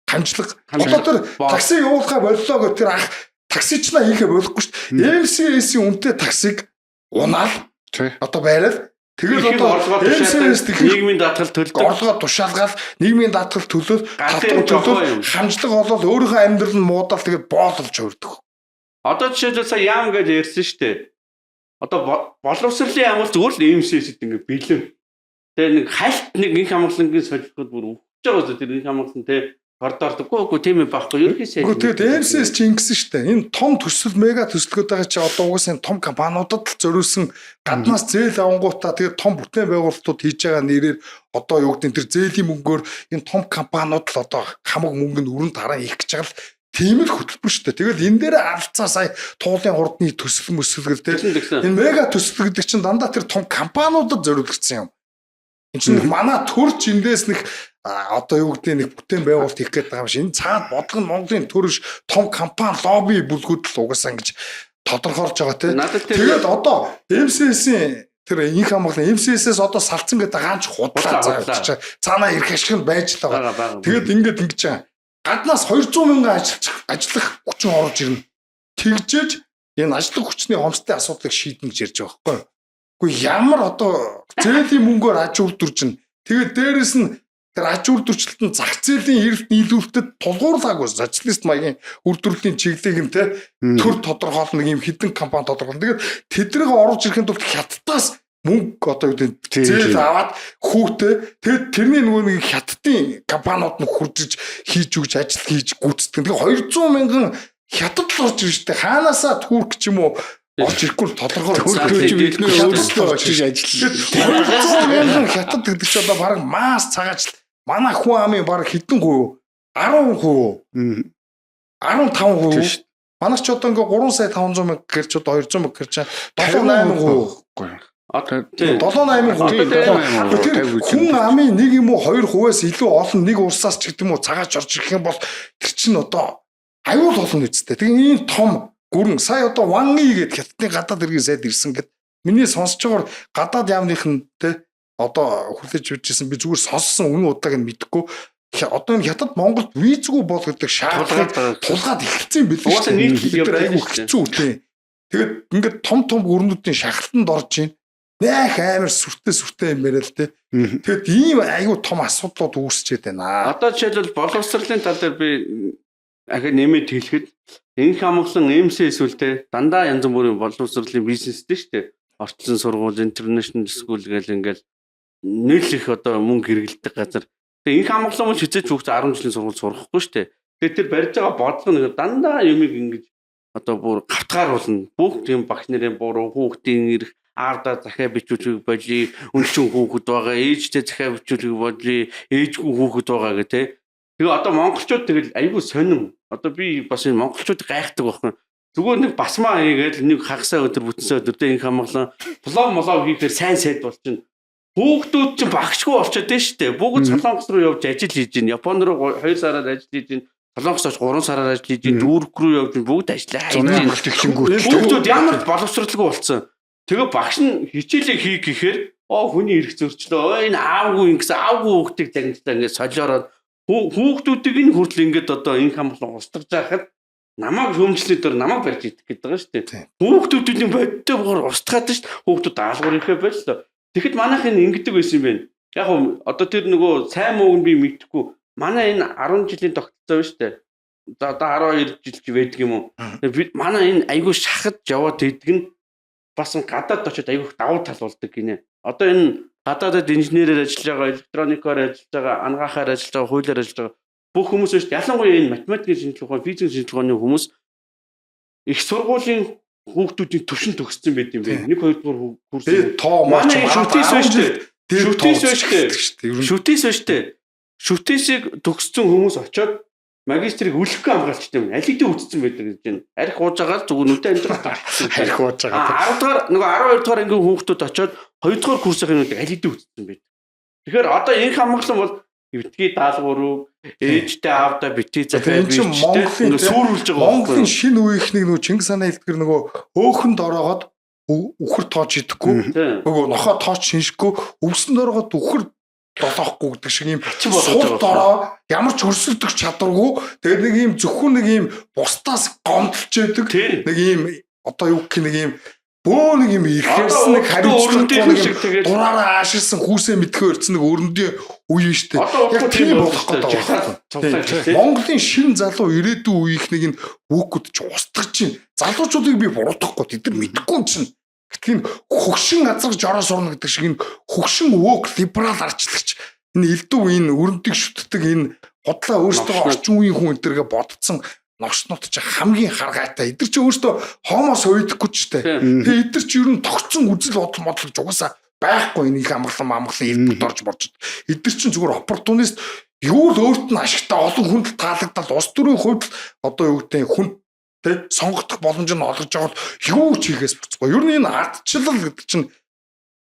Хамжлага. Одоо тэр такси явуулахаа боллоо гэх тэр ах таксичнаа хийхэ болохгүй шүү дээ. MCS-ийн үнэтэй таксиг унаал одоо байрал тэгэл одоо MCS нийгмийн даатгал төлдөг орлогоо тушаалгаал нийгмийн даатгал төлөөл татвар төлөөл хамжлага болол өөрийнхөө амьдрал нь муудаал тэгээд боолж өрдөг. Одоо жишээлбэл сая яам гэж ярьсан шүү дээ. Одоо боловсролын амгалт зүгээр л MCS-д ингэ бэлэн. Тэгээ нэг хальт нэг инх хамгааллын солилцоход бүр өгч байгаа тэр инх хамгааллын те кордордоггүй тийм ээ байхгүй ерөөсөө. Тэгээд MCS чи ингэсэн шүү дээ. Энэ том төсөл мега төсөлгöd байгаа чи одоо угаасаа том компаниудад л зориулсан гаднаас зээл авангуудаа тэгээд том бүтээн байгуулалтууд хийж байгаа нэрээр одоо юу гэдэг тэр зээлийн мөнгөөр энэ том компаниуд л одоо хамаг мөнгөнд өрн тараа их гэж байгаа л тийм л хөтөлбөр шүү дээ. Тэгэл энэ дээр алцаа сая туулын хурдны төсөл мөсөлгөл тэгээд энэ мега төсөл гэдэг чинь дандаа тэр том компаниудад зориулагдсан юм. Энэ чинь манай төрч эндээс нэг одоо юу гэдэг нэг бүтээн байгуулалт хийх гээд байгаа юм шиг энэ цаад бодлого нь Монголын төрөш том компани лобби бүлгүүд л угаасаа ингэж тодорхойлж байгаа тийм. Тэгээд одоо MCS-ийн тэр инх хамгааллын MCS-ээс одоо салцсан гэдэг гаанч худлаа заавч цаанаа ирэх ашиг нь байж л байгаа. Тэгээд ингээд ингэж гаднаас 200 мянган ажиллах хүчин орж ирнэ. Тэгжээж энэ ажиллах хүчний хомсдын асуудлыг шийднэ гэж ярьж байгаа байхгүй юу? Гэхдээ ямар одоо зээлийн мөнгөөр аж үйлдвэржин. Тэгээд дээрэс нь тэр аж үйлдвэрчлэлтэн зах зээлийн эрэлт нийлүүлэлтэд тулгуурлаагүй социалист маягийн үйлдвэрлэлийн чиглэлийг нь төр тодорхойлно нэг юм хідэн компани тодорхойлно. Тэгээд тэднийг оруулж ирэхэд бол хятадаас мөнгө одоо юу гэдэг зээл аваад хүүтэй тэгээд тэрний нөгөө нэг хятадын компаниуд нь хурж хийж өгч ажил хийж гүйцэтгэх. Тэгээд 200 мянган хятад л орж ирж штэ хаанасаа Турк ч юм уу орж ирэхгүй тодорхой бид өөрсдөө очиж ажиллаж хятад гэдэг чинь одоо баг маас цагаач манай хүн амын баг хэдэн хувь 10%, 15% Манайх ч одоо ингээ 3 сая 500 мянга гэхэр ч одоо 200 мянга гэхэр ч 7-8%. Одоо 7-8%. Хүн амын 1 юм уу 2%-аас илүү олон нэг улсаас ч гэдэг юм уу цагаач орж ирэх юм бол тэр чинь одоо аюул олон үстэй. Тэгээ ийм том гүрэн сая одоо Ван И гээд хятадны гадаад иргэн сайд ирсэн гэд миний сонсож байгаагаар гадаад яамных нь те одоо хүлээж авчихсан би зүгээр сонссон үнэн удааг нь мэдэхгүй. Одоо энэ хятад Монголд визгүй бол гэдэг шаардлага тулгаад эхэлсэн юм билээ. Угаасаа нийт айгүй хэцүү тий. Тэгээд ингээд том гүрнүүдийн шахалтанд орж ийн. Нэх амар сүртэй юм яриа л тий. Тэгээд ийм айгүй том асуудлууд үүсчээд байна. Одоо жишээлбэл боловсролын тал дээр би ахаа нэмээд хэлэхэд энэ хамглан MC эсвэл дандаа янз бүрийн боловсролын бизнестэй шүү дээ. Орчлон сургууль, international school гэл ингээл нийлэх одоо мөнгө хэрэгэлдэг газар. Тэгээ энэ хамглан мөн хизээч хүүхд 10 жилийн сургууль сурахгүй шүү дээ. Тэгээ тэр барьж байгаа бодлого нэг дандаа юмыг ингэж одоо бүр гавтгааруулна. Бүх тийм багш нарын буруу хүүхдийн ирэх аавда захиа бичүүлэх болий, өнчин хүүхэд байгаа, ээжтэй захиа бичүүлэх болий, ээжгүй хүүхэд байгаа гэх тээ. Тэгээ одоо монголчууд тэгэл айгүй сонирм. Одоо би бас энэ монголчууд гайхдаг байхгүй. Зүгээр нэг басмаа хийгээл нэг хагасаа өдөр бүтэнсээ өдөр тэ инх хамглан блог хийхээр сайн сайд болчихно. Хүүхдүүд чинь багшгүй болчиход дээ шүү дээ. Бүгд Солонгос руу явж ажил хийж гин. Япон руу 2 сараар ажил хийж гин. Солонгос очиж 3 сараар ажил хийж гин. Турк руу явж бүгд ажиллаа. Хүүхдүүд ямар боловсралгүй болцсон. Тэгээ багш нь хичээлээ хий гэхээр хүний эрх зөрчлөө. Энэ аавгүй ингэсэн аавгүй хүүхдийг загнаслаа ингээд солиороод хүүхдүүдийг энэ хүртэл ингээд одоо инх хамглан устгаж байхад намайг хөмжлөд дөр намайг барьж идэх гэдэг байгаа шүү дээ. Хүүхдүүдийн бодтой богор устгаад шүү дээ. Хүүхдүүд даалгавар ихэ боллоо. Тэгэхэд манайх энэ ингэдэг байсан юм байна. Яг нь одоо тэр нөгөө сайн мууг нь би мэдэхгүй. Манай энэ 10 жилийн тогтолцоо шүү дээ. Одоо 12 жил ч байдаг юм уу. Манай энэ айгүй шахаж яваад идэг нь бас гадаад очиод айгүй давуу тал болдог гинэ. Одоо энэ гадаадад инженерээр ажиллаж байгаа, электроникоор ажиллаж байгаа, ангаахаар ажиллаж байгаа, хуулиар ажиллаж байгаа бүх хүмүүс шүү дээ. Ялангуяа энэ математикийн шинжилгээ ухаан, физикийн шинжилгээ ухааны хүмүүс их сургуулийн хүүхдүүдийн төвшин төгссөн байт юм бэ. 1 2 дугаар курс. Тоо маач шүтээс шүү дээ. Шүтээсийг төгссөн хүмүүс очиод магистрийг үлэхгүй хамгаалчтай юм. Аль хэдийн үтцсэн байдаг гэж байна. Арх ууж байгаа л зүгээр нүдэ амьдрах таарсан. Арх ууж байгаа. 10 дугаар нөгөө 12 дугаар ангийн хүүхдүүд очиод 2 дугаар курсын нүдэ аль хэдийн үтцсэн байдаг. Тэгэхээр одоо энэ хамглан бол битгий даалгавар ээжтэй аавда битгий захиа бич сүрүүлж байгаа. Монголын шинэ үеийнхнийг нөгөө Чингис хааны хэлдгэр нөгөө өөхөнд ороогоод үхэр тоож идэхгүй нөгөө нохоо тоож шиншихгүй өвсөнд ороогоод үхэр долоохгүй гэдэг шиг юм сул дороо ямар ч өрсөлдөх чадваргүй тэгээд нэг юм зөвхөн нэг юм бусдаас гомдолж яадаг нэг юм одоо юу гэх нэг юм бөө нэг юм ирэхээс нэг хариуцлагатай дураараа аашилсан хүүсээ мэдхээ өрцөн нэг өрөндийн үе штэ яг тийм болох гэдэг байна. Монголын шин залуу ирээдүйн үеийнхнийг нь хүүхүүд ч устгаж чинь залуучуудыг би буруутгахгүй тэд нар мэдэхгүй юм чинь гэтгийн хөгшин азарч ороо сурна гэдэг шиг энэ хөгшин өвөг либерал арчлагч энэ элдв энэ өрөндийг шүтдэг энэ худлаа өөрсдөө орчин үеийн хүн энтергээ бодцсон новшнууд ч хамгийн харгаатай. Эдгэр чи өөртөө хомоос уйдахгүй ч дээ. Тэгээ эдгэр чи ер нь тогтсон үзэл бодол модлож угаасаа байхгүй энийг амглан ирбут орж борж. Эдгэр чин зүгээр оппортунист юу л өөрт нь ашигтай олон хүнд таалагдал ус төрийн хувьд одоо юу гэдэг хүн тэ сонгогдох боломж нь олгож байгаа бол юу ч хийхээс буцахгүй. Ер нь энэ ардчлал гэдэг чинь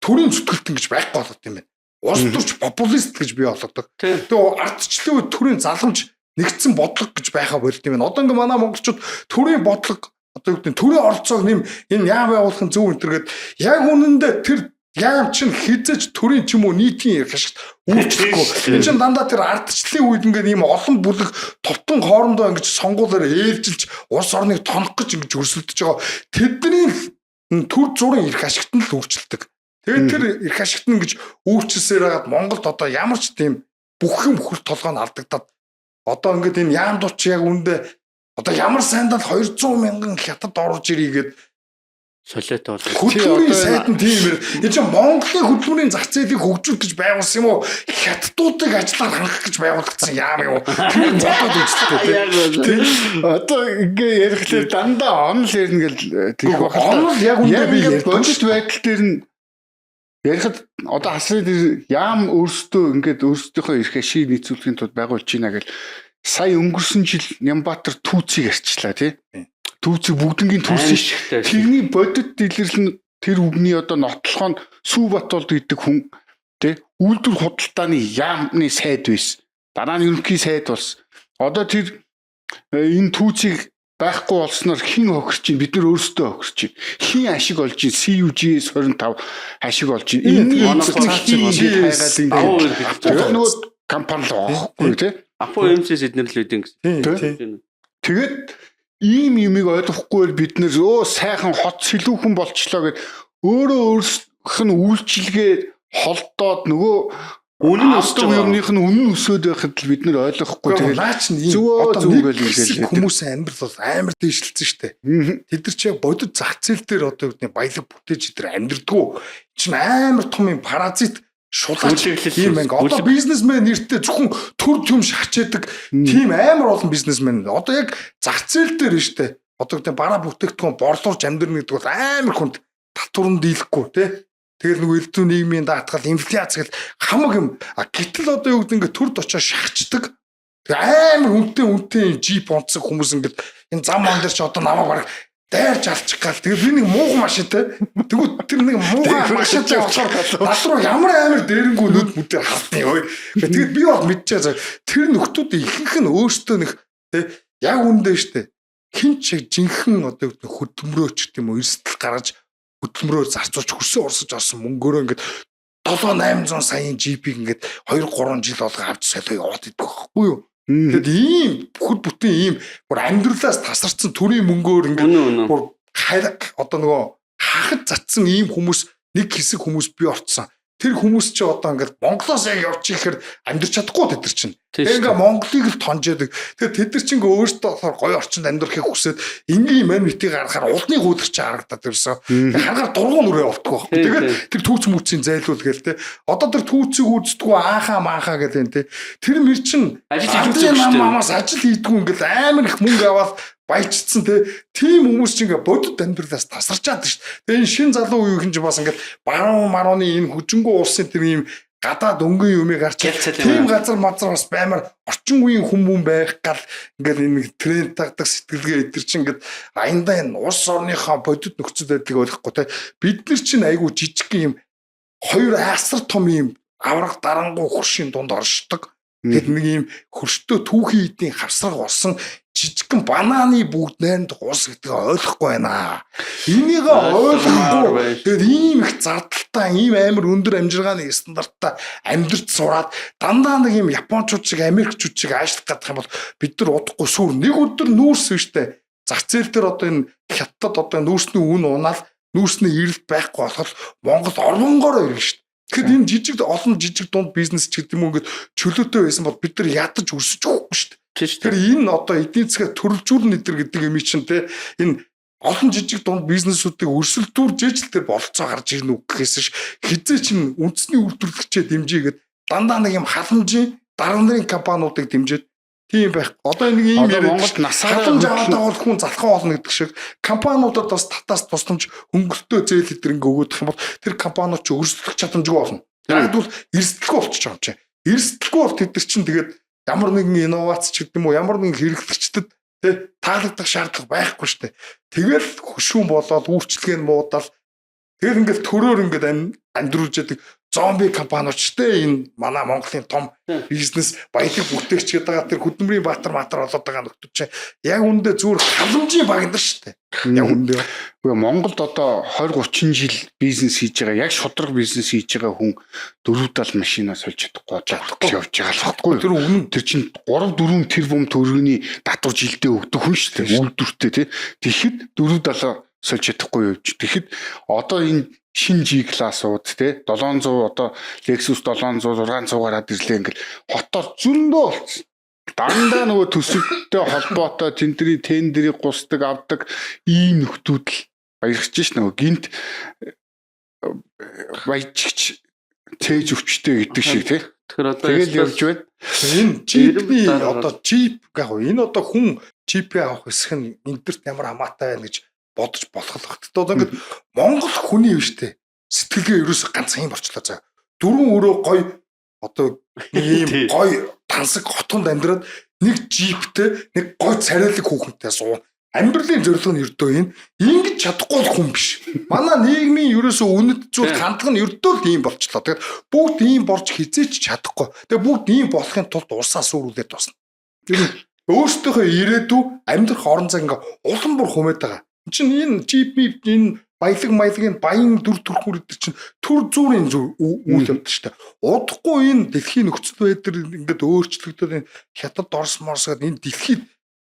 төрийн зүтгэлтэн гэж байхгүй болоод юм байна. Улс төрч популист гэж бий болгодог. Тэгээ ардчлалын төрийн залгамж нэгдсэн бодлого гэж байхаа болд юм байна. Одоо ингээ манай монголчууд төрийн бодлого одоо юу гэдэг төрийн оролцоог нэм энэ яа байгуулахын зөв өнтергээд яг үнэндээ тэр яам чин хизэж төрийн ч юм уу нийтийн ярих ашигт үйлчлэхгүй. Энэ чинь дандаа тэр ардчлалын үед ингээ ийм олон бүлэг товтон хоорондоо ингээ сонгуулаар ээлжилж улс орныг тонох гэж ингээ өрсөлдөж байгаа. Тэдний төр зургийн эрх ашигт нь л өөрчлөлдөг. Тэгээд тэр эрх ашигт нь гэж өөрчлөсөөр хагаад Монголд одоо ямар ч тийм бүх юм хөл толгой нь алдагдаад одоо ингээд энэ яам дуч яг үндэ одоо ямар сайндал 200 мянган хятад орж ирийгээд солиотой бол хөдөлмөрийн сайд нь тиймэр энэ чинь Монголын хөдөлмөрийн зах зээлийг хөгжүүлэх гэж байгуулсан юм уу хятадуудыг ажиллаар хангах гэж байгуулагдсан яам юу тэр бодоод үзтээ тийм одоо ингээ ярихлаар дандаа онл ярина гэл тийх байна. Онл яг үндэ би бодит байдал дээр нь ярихад одоо хасрын яам өөрсдөө ингээд өөрсдийнхөө эрхээ ший нийцүүлэхийн тулд байгуулж байна гэл сая өнгөрсөн жил Нямбатар түүцийг арчлаа тий. түүцэг бүгднгийн төрсөн ш. Тэрний бодит илэрлэл нь тэр үгний одоо нотлохоо нь Сүбатолд гэдэг хүн тэ үйлдвэр худалдааны яамны сайд байсан. Дараа нь ерөнхий сайд болсон. Одоо тэр энэ түүцийг байхгүй болсноор хин хохирч чинь бид нар өөрсдөө хохирч чинь хин ашиг олж чинь CUGS 25 ашиг олж чинь энэ нөгөө компани л байхгүй тий Апо MCS эднэр л үүдэн гэсэн. Тэгээд ийм юмыг ойлгохгүй бид нэр сайхан хот сэлүүхэн болчлоо гэд өөрөө өөрсдийнх нь үйлчилгээ холдоод нөгөө үнэн өсдөг юмных нь үнэн өсөд байхад л бид нэр ойлгохгүй тэгээд наач нь одоо хүмүүсийн амьдрал бол амар дэвшилсэн шүү дээ. Тэд нар чи бодит зах зээл дээр одоо үгний баялаг бүтээж идэр амьдрдгүү. Чинь амар том юм паразит шулаач юм ингээ. Одоо бизнесмен нэртэй зөвхөн төр төм шахчихдаг тийм амар олон бизнесмен. Одоо яг зах зээл дээр нь шүү дээ. Одоо үгний бараа бүтээгдэхүүн борлуулж амьдрна гэдэг бол амар хүнд татварн дийлэхгүй тий. Тэгэл нөгөө элдв нийгмийн даатгал инфляц гэл хамаг юм. Гэтэл одоо юу гэдэг ингээ төрд очоо шахчихдаг. Амар үнэтэй джип онцсон хүмүүс ингээд энэ зам он дээр ч одоо намайг бараг дайрч алчих гал. Тэгээ би нэг муухан машинтай. Тэгвэл тэр нэг муухан машинтай болохоор дадруу ямар амар дээрэнгүү нүд мүдээр халтны ой. Тэгээд би бол мэдчихээ. Тэр нөхдүүд ихэнх нь өөртөө нэг яг үндэ штэ. Хин ч жинхэнэ одоо хөдөлмөрөөч гэдэг юм уу эрсдэл гаргаж хөдөлмөрөөр зарцуулж хөрсөн урсаж орсон мөнгөөрөө ингээд 7-800 саяын GP-г ингээд 2-3 жил болго авч солио яваад идэх байхгүй юу. Тэгэд ийм бүхэл бүтэн ийм бүр амьдралаас тасарсан төрийн мөнгөөр ингээд бүр одоо нөгөө хахад цацсан ийм хүмүүс нэг хэсэг хүмүүс бий орцсон. Тэр хүмүүс чи одоо ингээд Монголоос яг явж ирэхээр амьдрч чадахгүй тэд нар чинь. Тэгээ ингээд Монголыг л тонжээдэг. Тэгээ тэд нар чинь өөрсдөө болохоор гоё орчинд амьдрахыг хүсээд энгийн манитыг гаргахаар улдны гүйдэрч харагдаад ирсэн. Харгаар дургуун үрээ болтгоо. Тэгээд тэр түүц мүцийн зайлуул гээл те. Одоо тэр түүцийг үздэггүй аахаа гэдэг юм те. Тэр мэр чинь ажил мамаас ажил хийдгүү ингээд амар их мөнгө аваад баяжцсан тийм хүмүүс чинь ингээ бодит амьдралаас тасарчаад шүү дээ. Энэ шин залуу үеийнхэн ч бас ингээ баруун марууны энэ хүчингү улсын тэр ийм гадаад өнгөн юмыг гарч тийм газар мазар бас баймар орчин үеийн хүмүүс байх гал ингээ энэ тренд тагдаг сэтгэлгээ эдгэр чинь ингээ аяндаа энэ улс орныхоо бодит нөхцөл байдлыг ойлгохгүй те. Бид нар чинь айгүй жижиг юм хоёр асар том юм авраг дарангуй хуршийн дунд оршдог. Тэгэд нэг юм хөрштөө түүхийн эдийн хавсраг болсон жижигхэн бананы бүгд найранд гус гэдгийг ойлгохгүй байна. Энийг ойлгохгүй. Тэгээд ийм их зардалтай, ийм амар өндөр амжиргааны стандарттай амьдрч сураад дандаа нэг юм японочууд шиг, америкчууд шиг ажиллах гэдэг юм бол бид нар удахгүй сүр нэг өдөр нүүрсэн штэ. Зах зээл дээр одоо энэ хятад одоо нүүрсний үн унаал нүүрсний эрэлт байхгүй болохоор Монгол орвонгоор ирнэ штэ. Тэгэхэд энэ жижиг олон жижиг дунд бизнес ч гэдэг юм уу ингээд чөлөөтэй байсан бол бид нар ядаж өрсөж өгөхгүй штэ. Тэр энэ одоо эдийн засгаа төрөлжүүлнэ гэдэг юм чинь те энэ олон жижиг дунд бизнесүүдийг өрсөлдүүлж ижил тэр болцоо гарч ирнэ үг гэхээс хизээ чинь үндэсний үйлдвэрлэгчээ дэмжигээд дандаа нэг юм халамжийн дарга нарын компаниудыг дэмжиж тийм байх. Одоо нэг юм Монголд насаараа халамж аваад бол хүн залхан болно гэдэг шиг компаниудад бас татаас тусламж хөнгөлтөө зээл хэдрэнг өгөх юм бол тэр компаниуд ч өрсөлдөх чадамжгүй болно. Яг бол эрсдэлгүй болчих юм чинь. Эрсдэлгүй бол тэд нар чинь тэгээд ямар нэгэн инновац ч гэдэг юм уу ямар нэгэн хэрэглэгчдэд таалагдах шаардлага байхгүй шүү дээ. Тэгэл хөшүүн болоод үйлчлэгээ нь муудаал тэгэл ингээл төрөөр ингээд амьдруулж яадаг зомби компаниудчтэй энэ манай Монголын том бизнес баялаг бүтээгч гэдэг тэр хөдөлмөрийн баатар болоод байгаа нөхдөд чинь яг үндэ зүгээр халамжийн багнар шүү дээ. Яг үндэ. Монголд одоо 20-30 жил бизнес хийж байгаа, яг шудраг бизнес хийж байгаа хүн 4-7 машинаа сольж чадахгүй явж байгаа л баггүй. Тэр үнэн тэр чинь 3-4 тэрбум төгрөгийн татвар жилдээ өгдөг хүн шүү дээ. Үйлдвэртэй тий. Тэгэхэд 4-7 сольж чадахгүй явж. Тэгэхэд одоо энэ шин G классууд те 700 одоо Lexus 700 600 гараад ирлээ ингээл хотоор зөндөө болцсон. Дандаа нөгөө төсөвтэй холбоотой тендерийн тендерийг гусдаг авдаг ийм нөхдүүд л баярч ш нөгөө гинт баяжч цээж өвчтэй гэдэг шиг те. Тэгэхээр одоо тэгэл явж байна. Энэ Jeep-ний одоо Jeep яг энэ одоо хүн Jeep авах хэсэг нь интернет ямар хамаатай байна гэж бодож болох л багт. Одоо ингээд Монгол хүний юм штэ. Сэтгэлгээ ерөөсө ганц юм болчлоо заа. Дөрвөн өрөө гой одоо ийм гой тансаг хотонд амьдраад нэг Jeep-тэй нэг гой царайлаг хүүхэнтэй суу. Амьдралын зорилго нь ердөө энэ ингэж чадахгүй хүн биш. Манай нийгмийн ерөөсөө үнэт зүйл хандлага нь ердөө л ийм болчлоо. Тэгээд бүгд ийм болж хизээч чадахгүй. Тэгээд бүгд ийм болохын тулд улсаа сүрүүлээд тусна. Тэр өөрсдийнхөө ирээдүй амьдрах орон зай ингээ улам бүр хүмээд байгаа. Энд чинь энэ жип энэ баялагын баян дүр төрхмөр өдр чинь төр зүрийн үйл явдал шүү дээ. Удахгүй энэ дэлхийн нөхцөл байдал ингээд өөрчлөгдөд энэ хятад Орос Морсод энэ дэлхийд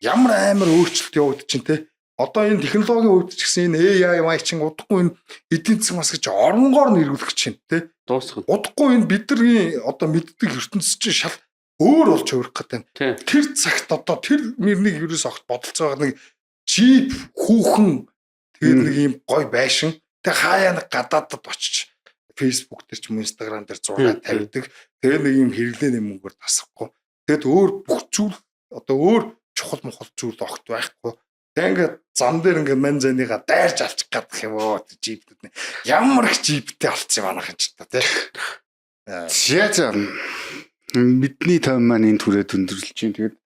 ямар амар өөрчлөлт явагдаж чинь те. Одоо энэ технологийн хувьд ч гэсэн энэ AI май чинь удахгүй энэ эдийн засаг бас гэж оронгоор нэрвүүлэх чинь те. Дуусах. Удахгүй энэ бидний одоо мэддэг ертөнцийн чинь шал өөр болж хувирах гэдэг. Тэр цагт одоо тэр мөрнийг ерөөс огт бодолцоо байгаа нэг жип хүүхэн тэгээд нэг юм гой байшин тэг хаяа нэг гадаадд очиж Facebook дээр ч юм Instagram дээр зураг тавьдаг. Тэгээд нэг юм хэрэглээний мөнгөөр тасахгүй. Тэгээд өөр бүх зүйл одоо өөр чухал мохол зүйл огт байхгүй. Тэгээд ингээд зам дээр ингээд мань заныгаа дайрч авчих гадах юм оо жипүүд. Ямар их жиптэй болцсон юм анахын ч та тий. За бидний тав маань энэ түрээ өндөрлж чинь тэгээд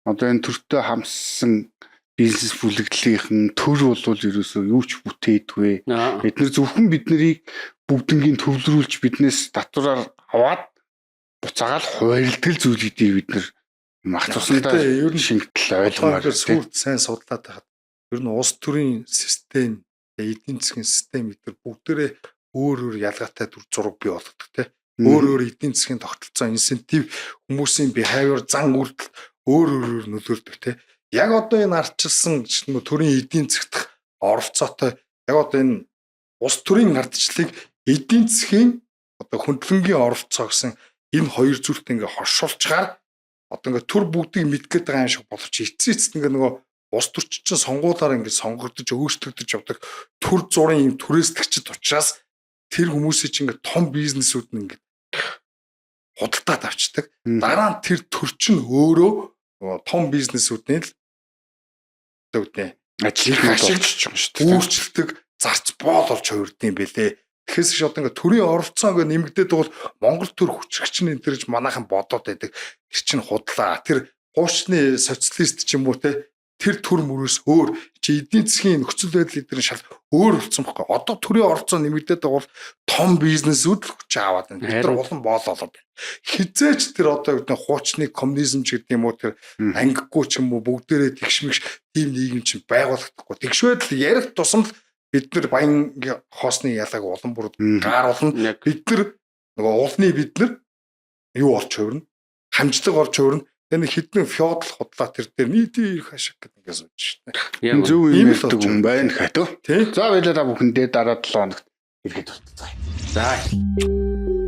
одоо энэ төртөө хамссан бизнес бүлэглэлийнхэн төр болвол ерөөсөө юу ч бүтээдгүй. Бид нар зөвхөн биднийг бүгднгийн төвлөрүүлж биднээс татвараар аваад буцаагаал хуваарлдаг зүйл гэдгийг бид нар мах тусандаа ер нь шингэтэл ойлгомоор сүрд сайн судлаад байхад ер нь улс төрийн систем, эдийн засгийн систем гэдэр бүгдээрээ өөр ялгаатай төр зураг бий болгодог тий. Өөр эдийн засгийн тогтолцоо, инсентив, хүмүүсийн behavior, зан үйлдэл өөр нөлөөлдөг тий. Яг одоо энэ ардчилсан төрийн эдийн засгт оролцоотой яг одоо энэ улс төрийн ардчлалыг эдийн засгийн одоо хөндлөнгийн оролцоо гэсэн энэ хоёр зүйлт ингээ хоршуулчаар одоо ингээ төр бүгдийг мэдгээд байгаа юм шиг боловч эцэст ингээ нөгөө улс төрчин сонгуулаар ингээ сонгогдож өөрчлөгдөж явдаг төр зургийн юм түрээслэгчд учраас тэр хүмүүсийн чинь ингээ том бизнесүүд нь ингээ худалдаад авчдаг. Дараа нь тэр төрчин өөрөө том бизнесүүдний л ажлыг ашиглаж байгаа шүү дээ. Өөрчлөлтөг зарц боол болж хувирдсан бэлээ. Тэгэхээс ч одоо ингээ төрийн оролцоо ингээ нэмэгдээд бол Монгол төр хүчрэгчний энэ гэж манайхан бодоод байдаг. Тэр чинь худлаа. Тэр хуучны социалист ч юм уу те тэр төр мөрөөс өөр чи эдийн засгийн нөхцөл байдал эдгээр шал өөр болсон байхгүй. Одоо төрийн оролцоо нэмэгдээд байгаа бол том бизнесүүд л хүч аваад байна. Тэр улам боололоод байна. Хизээч тэр одоо гэдэг хуучны коммунизм ч гэдэг юм уу тэр ангигүй ч юм уу бүгдээрээ тэгшмэгш тийм нийгэм чинь байгуулагдахгүй. Тэгшвэд л ярих тусам бид нар баян хоосны ялгааг улам бүр гааруулна. Бид нар нөгөө уулны бид нар юу олж хувирна? Хамжлаг олж хувирна. Энэ хідэн феодал худлаа тэр дээр нийтийн ирэх ашиг гэдэг ингээс үүж шээ. Яг зөв юм ярьдаг хүн байна хатуу. За баялаа та бүхэндээ дараа 7 хоногт ирэхэд болтугай. За.